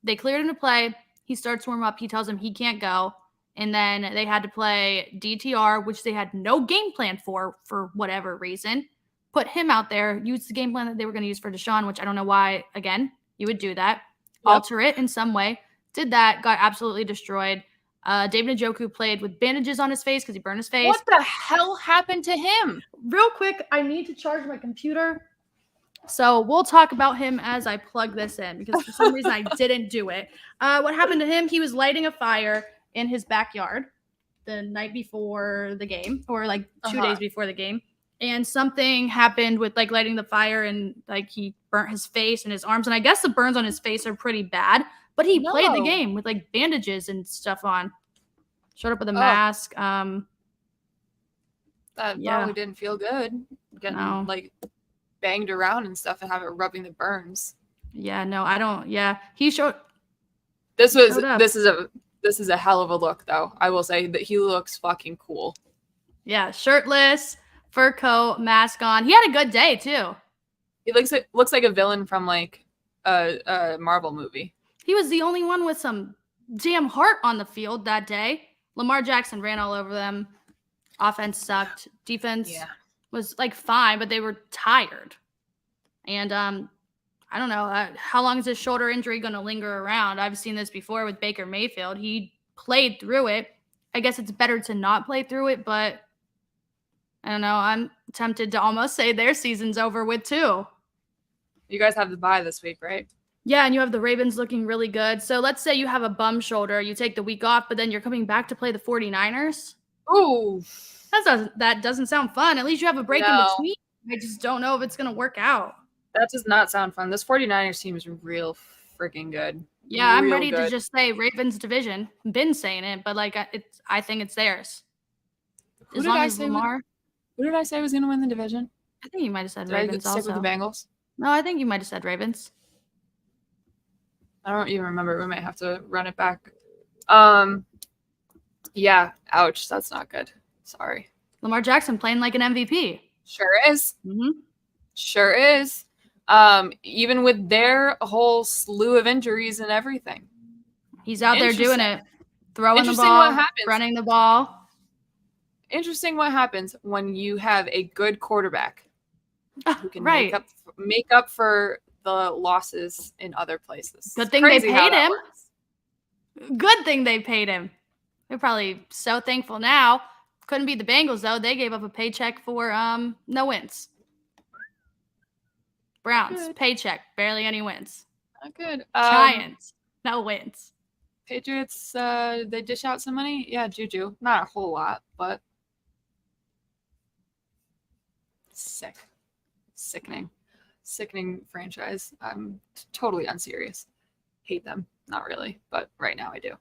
they cleared him to play. He starts to warm up. He tells him he can't go. And then they had to play DTR, which they had no game plan for whatever reason. Put him out there, use the game plan that they were going to use for Deshaun, which I don't know why, again, you would do that. Yep. Alter it in some way. Did that, got absolutely destroyed. David Njoku played with bandages on his face because he burned his face. What the hell happened to him? Real quick, I need to charge my computer. So we'll talk about him as I plug this in because for some reason I didn't do it. What happened to him? He was lighting a fire in his backyard the night before the game, or like 2 days before the game. And something happened with like lighting the fire, and like he burnt his face and his arms. And I guess the burns on his face are pretty bad, but he played the game with like bandages and stuff on. Showed up with a mask. That probably didn't feel good. Getting like banged around and stuff and have it rubbing the burns. Yeah, no, I don't. Yeah, he showed. This is a hell of a look, though. I will say that he looks fucking cool. Yeah, shirtless, fur coat, mask on. He had a good day too. He looks like a villain from like a Marvel movie. He was the only one with some damn heart on the field that day. Lamar Jackson ran all over them. Offense sucked. Defense was like fine, but they were tired. And I don't know how long is this shoulder injury going to linger around. I've seen this before with Baker Mayfield. He played through it. I guess it's better to not play through it, but I don't know. I'm tempted to almost say their season's over with too. You guys have the bye this week, right? Yeah, and you have the Ravens looking really good. So let's say you have a bum shoulder, you take the week off, but then you're coming back to play the 49ers. Ooh. That doesn't sound fun. At least you have a break in between. I just don't know if it's going to work out. That does not sound fun. This 49ers team is real freaking good. Yeah, I'm ready to just say Ravens division. Been saying it, but like I think it's theirs. Who did I say was going to win the division? I think you might have said Ravens also. Stick with the Bengals? No, I think you might have said Ravens. I don't even remember. We might have to run it back. Yeah, ouch. That's not good. Sorry. Lamar Jackson playing like an MVP. Sure is. Mm-hmm. Sure is. Even with their whole slew of injuries and everything. He's out there doing it. Throwing the ball, running the ball. Interesting what happens when you have a good quarterback who can make up for the losses in other places. Good thing they paid him. Good thing they paid him. They're probably so thankful now. Couldn't beat the Bengals, though. They gave up a paycheck for no wins. Browns, paycheck, barely any wins. Not good. Giants, no wins. Patriots, they dish out some money. Yeah, Juju. Not a whole lot, but sick. Sickening franchise. I'm totally unserious. Hate them. Not really, but right now I do.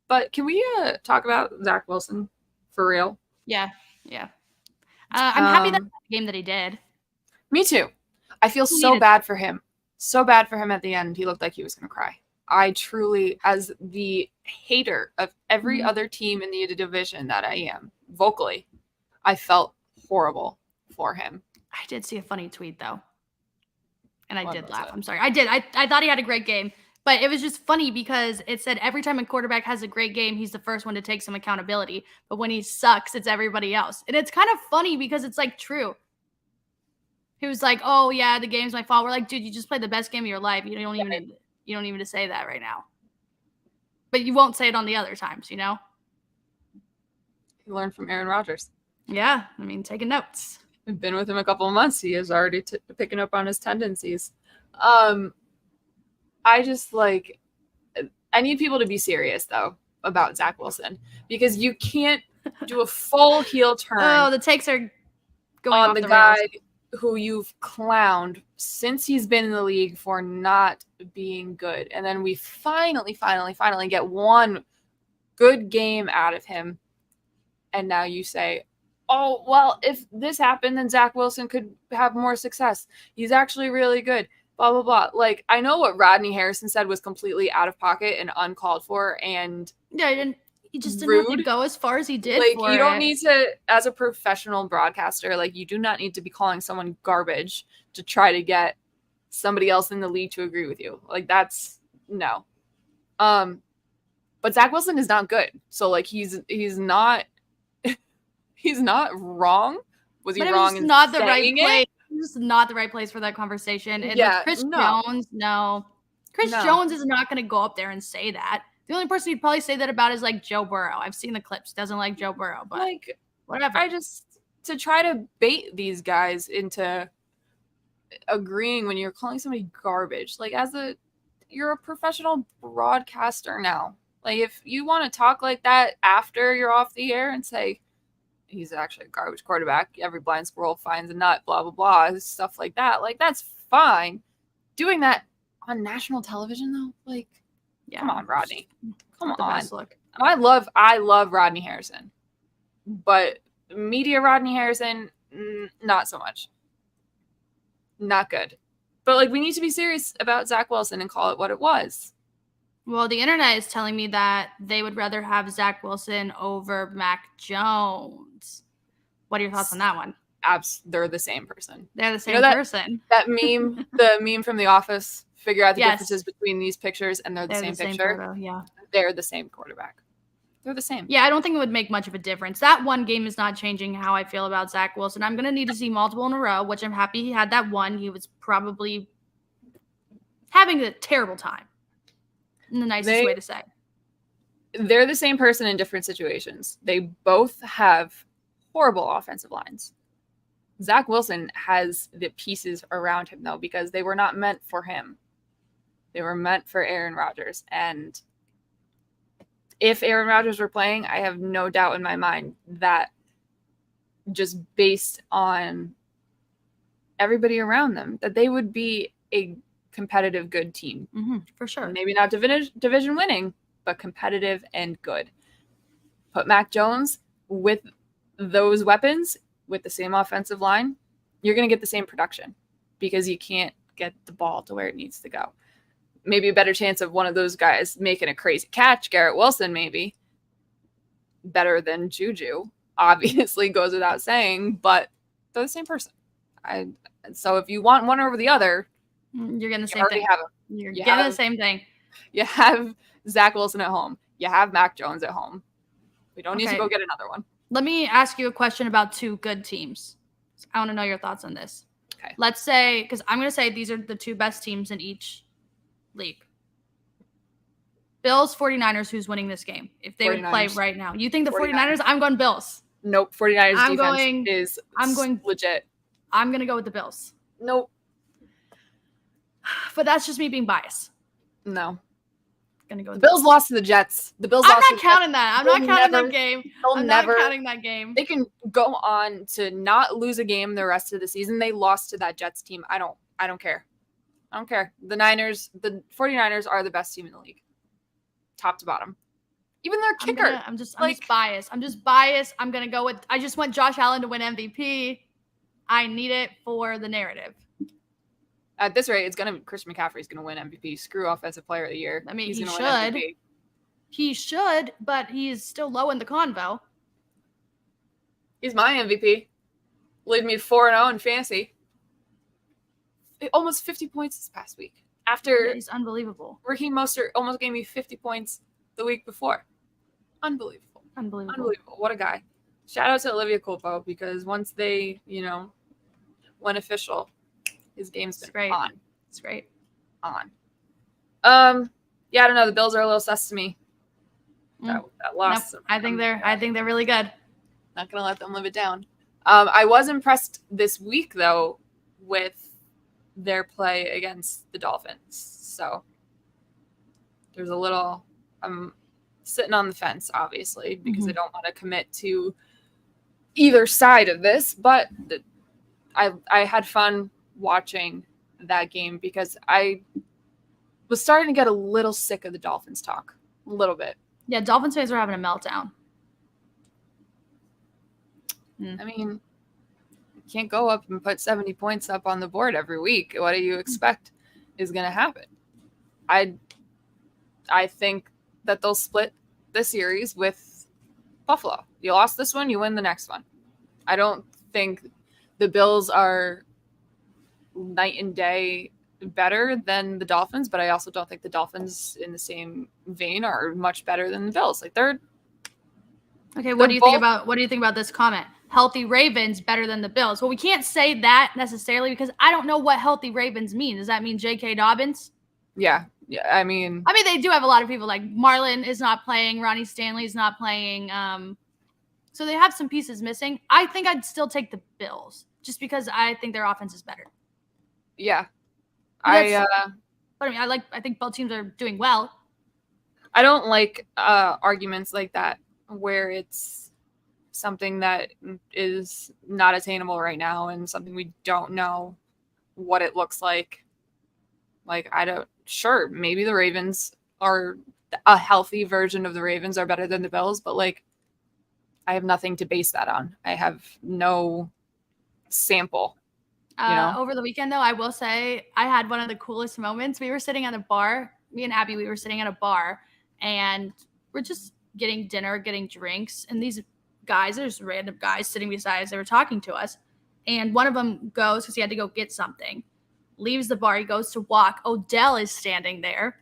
But can we talk about Zach Wilson for real? Yeah. I'm happy that the game that he did. Me too. I feel so bad for him. So bad for him at the end. He looked like he was going to cry. I truly, as the hater of every other team in the division that I am, vocally, I felt horrible for him. I did see a funny tweet, though. And I did laugh. I'm sorry. I did. I thought he had a great game. But it was just funny because it said every time a quarterback has a great game, he's the first one to take some accountability. But when he sucks, it's everybody else. And it's kind of funny because it's like true. He was like, "Oh yeah, the game's my fault." We're like, "Dude, you just played the best game of your life. You don't even need to say that right now." But you won't say it on the other times, you know? You learned from Aaron Rodgers. Yeah, I mean, taking notes. I've been with him a couple of months. He is already picking up on his tendencies. I just I need people to be serious though about Zach Wilson because you can't do a full heel turn. Oh, the takes are going on off the guy who you've clowned since he's been in the league for not being good, and then we finally get one good game out of him, and now you say, "Oh well, if this happened, then Zach Wilson could have more success. He's actually really good." Blah, blah, blah. Like, I know what Rodney Harrison said was completely out of pocket and uncalled for and he just didn't have to go as far as he did. Like, you don't need to, as a professional broadcaster, like, you do not need to be calling someone garbage to try to get somebody else in the league to agree with you. Like, that's, no. But Zach Wilson is not good. So, like, he's not wrong. Was he wrong in not the saying right place? This is not the right place for that conversation. And Chris Jones, no. Chris Jones is not going to go up there and say that. The only person you'd probably say that about is like Joe Burrow. I've seen the clips. Doesn't like Joe Burrow, but like whatever. To try to bait these guys into agreeing when you're calling somebody garbage. Like you're a professional broadcaster now. Like if you want to talk like that after you're off the air and say, he's actually a garbage quarterback. Every blind squirrel finds a nut, blah, blah, blah, stuff like that. Like, that's fine. Doing that on national television, though, like, come on, Rodney. Come on. I love Rodney Harrison. But media Rodney Harrison, not so much. Not good. But like, we need to be serious about Zach Wilson and call it what it was. Well, the internet is telling me that they would rather have Zach Wilson over Mac Jones. What are your thoughts on that one? They're the same person. They're the same person. That meme, the meme from The Office, figure out the differences between these pictures, and they're the same picture. Photo, yeah. They're the same quarterback. They're the same. Yeah, I don't think it would make much of a difference. That one game is not changing how I feel about Zach Wilson. I'm going to need to see multiple in a row, which I'm happy he had that one. He was probably having a terrible time, in the nicest way to say. They're the same person in different situations. They both have horrible offensive lines. Zach Wilson has the pieces around him, though, because they were not meant for him. They were meant for Aaron Rodgers. And if Aaron Rodgers were playing, I have no doubt in my mind that just based on everybody around them, that they would be a competitive, good team. For sure. Maybe not division winning, but competitive and good. Put Mac Jones with those weapons, with the same offensive line, you're going to get the same production because you can't get the ball to where it needs to go. Maybe a better chance of one of those guys making a crazy catch, Garrett Wilson, maybe. Better than Juju, obviously goes without saying, but they're the same person. So if you want one over the other, you're getting the same thing. You're getting the same thing. You have Zach Wilson at home. You have Mac Jones at home. We don't need to go get another one. Let me ask you a question about two good teams. I want to know your thoughts on this. Okay. Let's say, because I'm going to say these are the two best teams in each league. Bills, 49ers, who's winning this game? If they would play right now. You think the 49ers? I'm going Bills. Nope. 49ers defense is legit. I'm going to go with the Bills. Nope. But that's just me being biased. No. Gonna go the Bills lost to the Jets. I'm not counting that. I'm not counting that game. I'm not counting that game. They can go on to not lose a game the rest of the season. They lost to that Jets team. I don't care. I don't care. The 49ers are the best team in the league. Top to bottom. Even their kicker. I'm just biased. I'm gonna go with I just want Josh Allen to win MVP. I need it for the narrative. At this rate, Christian McCaffrey's going to win MVP. Screw Offensive Player of the Year. I mean, he should. He should, but he's still low in the convo. He's my MVP. Lead me 4-0 in fantasy. Almost 50 points this past week. He's unbelievable. Raheem Mostert almost gave me 50 points the week before. Unbelievable. What a guy. Shout out to Olivia Culpo, because once they, went official, his game's been on. It's great. On. Yeah, I don't know. The Bills are a little sus to me. That loss. Nope. I think they're really good. Not gonna let them live it down. I was impressed this week though with their play against the Dolphins. So there's a little. I'm sitting on the fence, obviously, because I don't want to commit to either side of this. But I had fun watching that game because I was starting to get a little sick of the Dolphins talk. A little bit. Yeah, Dolphins fans are having a meltdown. I mean, you can't go up and put 70 points up on the board every week. What do you expect is going to happen? I think that they'll split the series with Buffalo. You lost this one, you win the next one. I don't think the Bills are night and day better than the Dolphins, but I also don't think the Dolphins in the same vein are much better than the Bills. Like they're okay. What do you think about this comment? Healthy Ravens better than the Bills. Well, we can't say that necessarily because I don't know what healthy Ravens mean. Does that mean J.K. Dobbins? Yeah. I mean, they do have a lot of people like Marlon is not playing, Ronnie Stanley's not playing. So they have some pieces missing. I think I'd still take the Bills just because I think their offense is better. Yeah. But I think both teams are doing well. I don't like arguments like that where it's something that is not attainable right now and something we don't know what it looks like. Like, sure, maybe the Ravens are a healthy version of the Ravens are better than the Bills, but like, I have nothing to base that on. I have no sample. Over the weekend, though, I will say I had one of the coolest moments. We were sitting at a bar. Me and Abby, we were sitting at a bar, and we're just getting dinner, getting drinks. And these guys, there's random guys sitting beside us. They were talking to us. And one of them goes, because he had to go get something, leaves the bar. He goes to walk. Odell is standing there.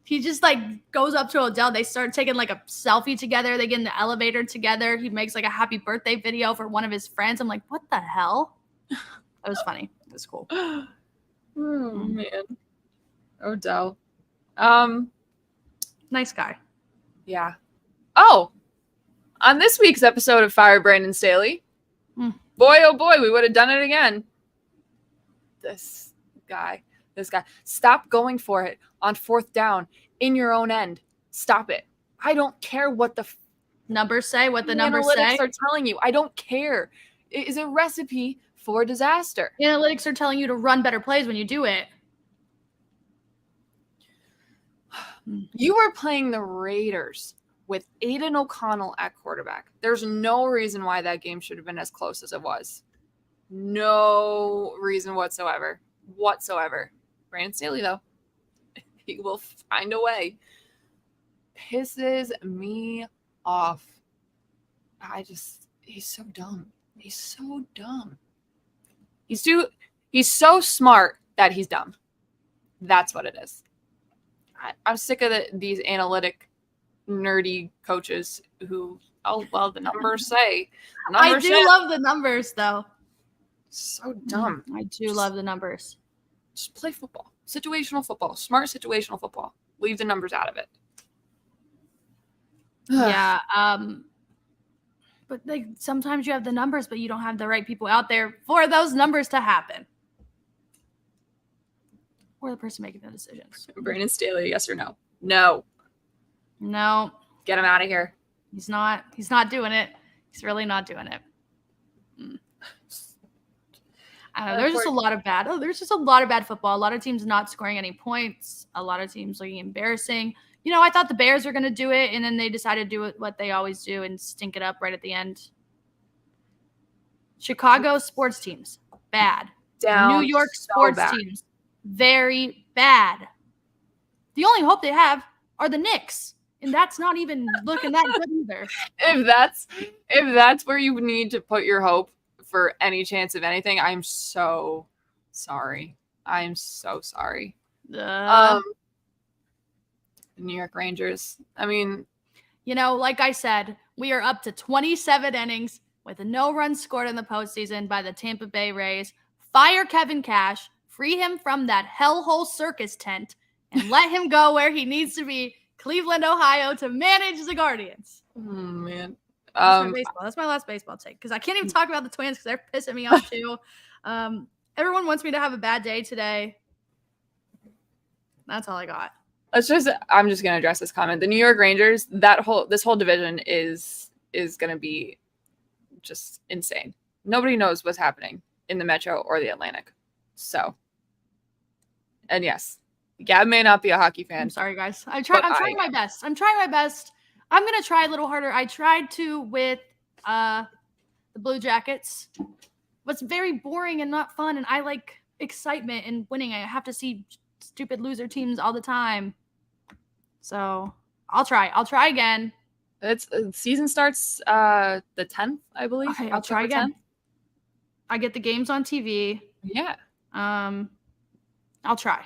He just goes up to Odell. They start taking a selfie together. They get in the elevator together. He makes a happy birthday video for one of his friends. I'm like, what the hell? It was funny. It was cool. Oh, man. Odell. Nice guy. Yeah. Oh, on this week's episode of Fire Brandon Staley, boy, oh boy, we would have done it again. This guy. Stop going for it on 4th down in your own end. Stop it. I don't care what the numbers say, what the numbers analytics are telling you. I don't care. It is a recipe for disaster. The analytics are telling you to run better plays when you do it. You are playing the Raiders with Aiden O'Connell at quarterback. There's no reason why that game should have been as close as it was. No reason whatsoever. Brandon Staley, though, he will find a way. Pisses me off. He's so dumb. He's so dumb. He's so smart that he's dumb. That's what it is. I'm sick of these analytic, nerdy coaches who, the numbers say. I do love the numbers, though. So dumb. I do love the numbers. Just play football. Situational football. Smart situational football. Leave the numbers out of it. Yeah. But sometimes you have the numbers, but you don't have the right people out there for those numbers to happen. Or the person making the decisions. Brandon Staley, yes or no? No. No. Get him out of here. He's not doing it. He's really not doing it. I don't know. There's just a lot of bad football. A lot of teams not scoring any points. A lot of teams looking embarrassing. I thought the Bears were going to do it, and then they decided to do what they always do and stink it up right at the end. Chicago sports teams, bad. Down New York sports teams, very bad. The only hope they have are the Knicks, and that's not even looking that good either. If that's where you need to put your hope for any chance of anything, I'm so sorry. I'm so sorry. New York Rangers. I mean, like I said, we are up to 27 innings with no runs scored in the postseason by the Tampa Bay Rays. Fire Kevin Cash, free him from that hellhole circus tent, and let him go where he needs to be, Cleveland, Ohio, to manage the Guardians. Oh, man. That's my last baseball take, because I can't even talk about the Twins because they're pissing me off too. Everyone wants me to have a bad day today. That's all I got. I'm just going to address this comment. The New York Rangers, this whole division is going to be just insane. Nobody knows what's happening in the Metro or the Atlantic. So, and yes, Gabb may not be a hockey fan. I'm sorry, guys. I'm trying my best. I'm going to try a little harder. I tried to with the Blue Jackets. What's very boring and not fun, and I like excitement and winning. I have to see stupid loser teams all the time. So I'll try again. Season starts the 10th, I believe. Okay, I'll try again. 10th. I get the games on TV. Yeah. I'll try.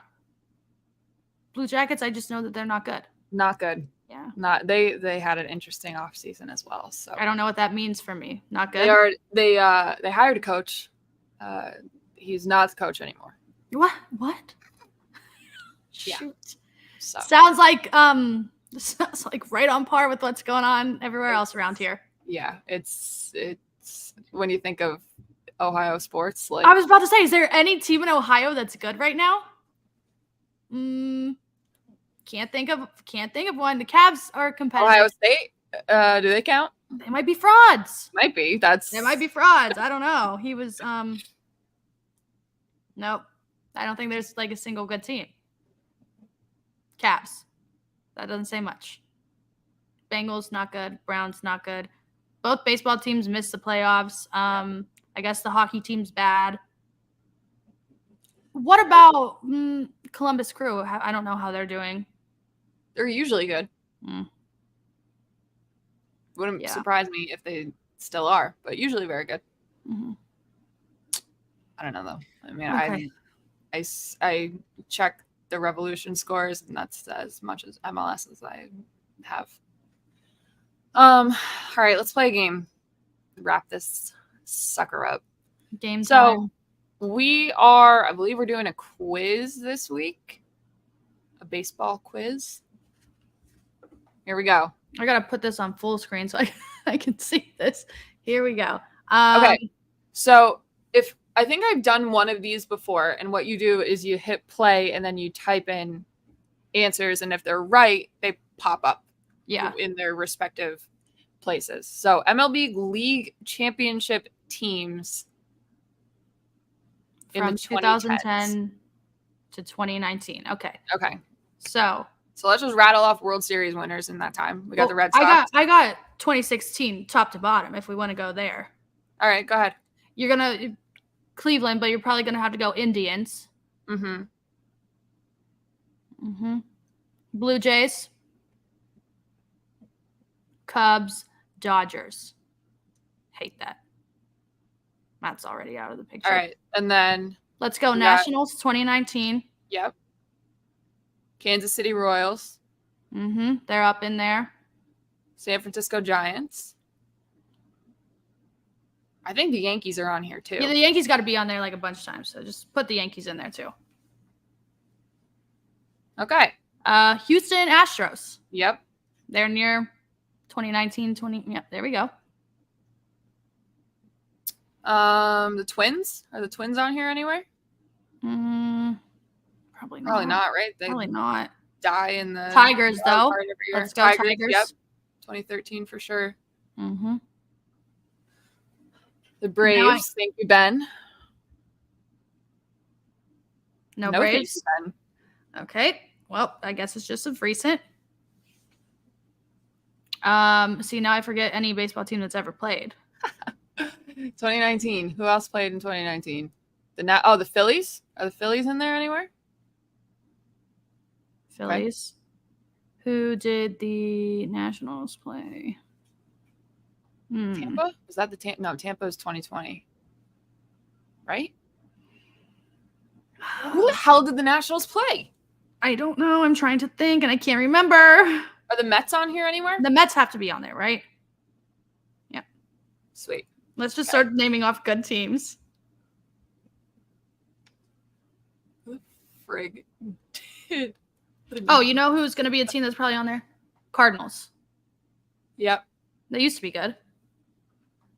Blue Jackets, I just know that they're not good. Not good. Yeah. They had an interesting off season as well. So I don't know what that means for me. Not good. They hired a coach. He's not the coach anymore. What? Yeah. Shoot. So. Sounds like right on par with what's going on everywhere else around here. Yeah, it's when you think of Ohio sports, I was about to say, is there any team in Ohio that's good right now? Can't think of one. The Cavs are competitive. Ohio State, do they count? They might be frauds. Might be. They might be frauds. I don't know. He was nope. I don't think there's a single good team. Cavs. That doesn't say much. Bengals, not good. Browns, not good. Both baseball teams missed the playoffs. I guess the hockey team's bad. What about Columbus Crew? I don't know how they're doing. They're usually good. Wouldn't surprise me if they still are, but usually very good. Mm-hmm. I don't know though. I mean, I check the Revolution scores, and that's as much as MLS as I have. All right, let's play a game. Wrap this sucker up. Game time. So I believe we're doing a quiz this week. A baseball quiz. Here we go. I gotta put this on full screen so I can see this. Here we go. Okay. So I think I've done one of these before, and what you do is you hit play and then you type in answers, and if they're right, they pop up in their respective places. So MLB League Championship teams from 2010 to 2019. Okay. So let's just rattle off World Series winners in that time. We got the Red Sox. I got 2016 top to bottom if we want to go there. All right, go ahead. You're gonna Cleveland, but you're probably gonna have to go Indians. Blue Jays, Cubs, Dodgers. Hate that. That's already out of the picture. All right, and then let's go Nationals 2019. Yep. Kansas City Royals. They're up in there. San Francisco Giants. I think the Yankees are on here too. Yeah, the Yankees got to be on there like a bunch of times, so just put the Yankees in there too. Okay. Houston Astros. Yep. They're near 2019, 20. Yep, there we go. The Twins. Are the Twins on here anywhere? Probably not. Probably not, right? They probably not. Die in the Tigers, though. Let's go Tigers. Yep. 2013 for sure. The Braves. Thank you, Ben. No Braves. Ben. Okay. Well, I guess it's just of recent. See, now I forget any baseball team that's ever played. 2019. Who else played in 2019? The Phillies. Are the Phillies in there anywhere? Phillies. Okay. Who did the Nationals play? Tampa? Was that the Tampa? No, Tampa is 2020. Right? Who the hell did the Nationals play? I don't know. I'm trying to think, and I can't remember. Are the Mets on here anywhere? The Mets have to be on there, right? Yeah. Sweet. Let's just start naming off good teams. Who the frig did? Oh, you know who's going to be a team that's probably on there? Cardinals. Yep. They used to be good.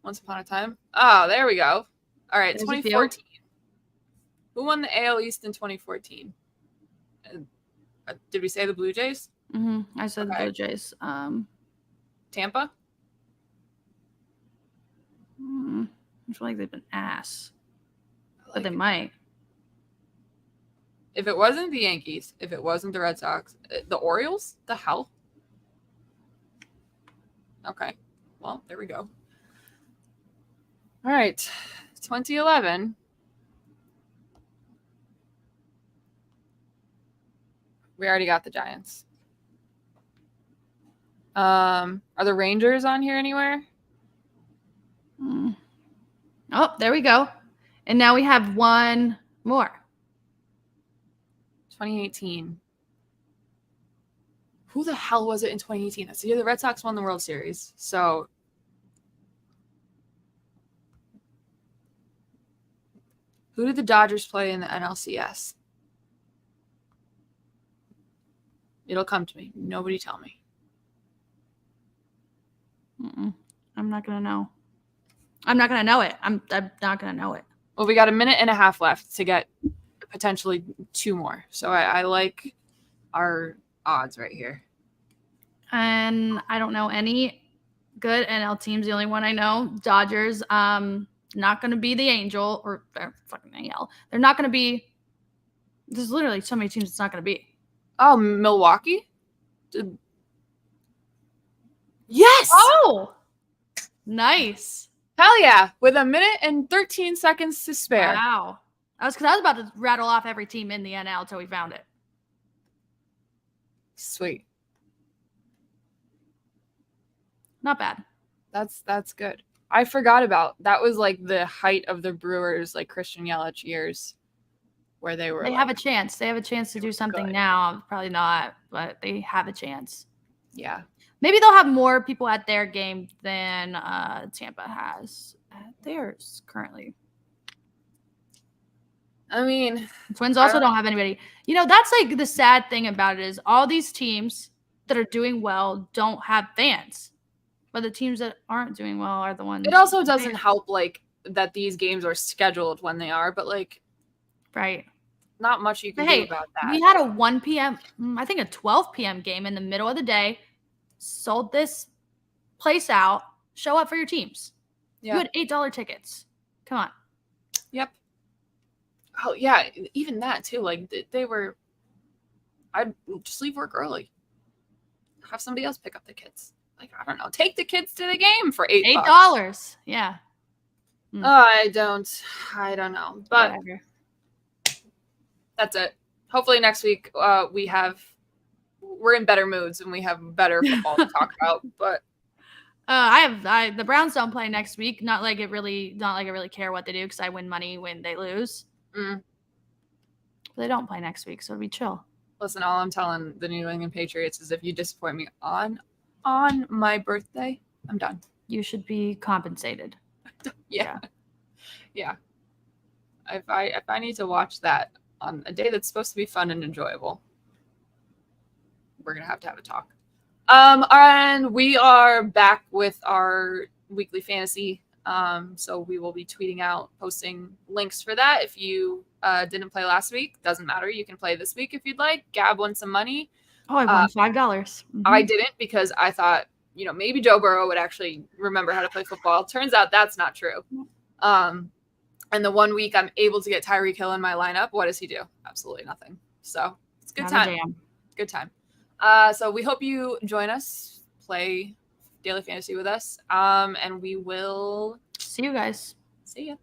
Once upon a time. Oh, there we go. All right, 2014. Who won the AL East in 2014? Did we say the Blue Jays? I said the Blue Jays. Tampa? I feel like they've been ass. But they might. If it wasn't the Yankees, if it wasn't the Red Sox, the Orioles? The hell? Okay. Well, there we go. All right. 2011. We already got the Giants. Are the Rangers on here anywhere? Oh, there we go. And now we have one more. 2018. Who the hell was it in 2018? That's the year the Red Sox won the World Series. So who did the Dodgers play in the NLCS? It'll come to me. Nobody tell me. I'm not going to know. I'm not going to know it. I'm not going to know it. Well, we got a minute and a half left to get potentially two more. So I like our odds right here. And I don't know any good NL teams. The only one I know, Dodgers, not going to be the Angel or fucking AL. They're not going to be. There's literally so many teams it's not going to be. Oh, Milwaukee? Yes! Oh! Nice. Hell yeah. With a minute and 13 seconds to spare. Wow. I was about to rattle off every team in the NL until we found it. Sweet. Not bad. That's good. I forgot about that. Was like the height of the Brewers, like Christian Yelich years, where they were. They have a chance. They have a chance to do something good. Now. Probably not, but they have a chance. Yeah. Maybe they'll have more people at their game than Tampa has at theirs currently. I mean, Twins also don't have anybody. You know, that's like the sad thing about it is all these teams that are doing well don't have fans. But the teams that aren't doing well are the ones. It also doesn't help, like, that these games are scheduled when they are, but, like, right. Not much you can do about that. We had a 1 p.m., I think a 12 p.m. game in the middle of the day, sold this place out, show up for your teams. Yeah. You had $8 tickets. Come on. Yep. Oh, yeah, even that, too. Like, they were – I'd just leave work early. Have somebody else pick up the kids. Like, I don't know. Take the kids to the game for $8. Yeah. I don't know. But whatever. That's it. Hopefully next week we're in better moods and we have better football to talk about. But the Browns don't play next week. Not like I really care what they do because I win money when they lose. But they don't play next week, so it'll be chill. Listen, all I'm telling the New England Patriots is if you disappoint me on my birthday, I'm done. You should be compensated. Yeah. If I need to watch that on a day that's supposed to be fun and enjoyable, we're gonna have to have a talk. And we are back with our weekly fantasy. So we will be tweeting out, posting links for that. If you didn't play last week, doesn't matter. You can play this week if you'd like. Gabb won some money. Oh, I won $5. Mm-hmm. I didn't because I thought, maybe Joe Burrow would actually remember how to play football. Turns out that's not true. And the 1 week I'm able to get Tyreek Hill in my lineup, what does he do? Absolutely nothing. So it's a good time. Good time. So we hope you join us, play daily fantasy with us. And we will see you guys. See ya.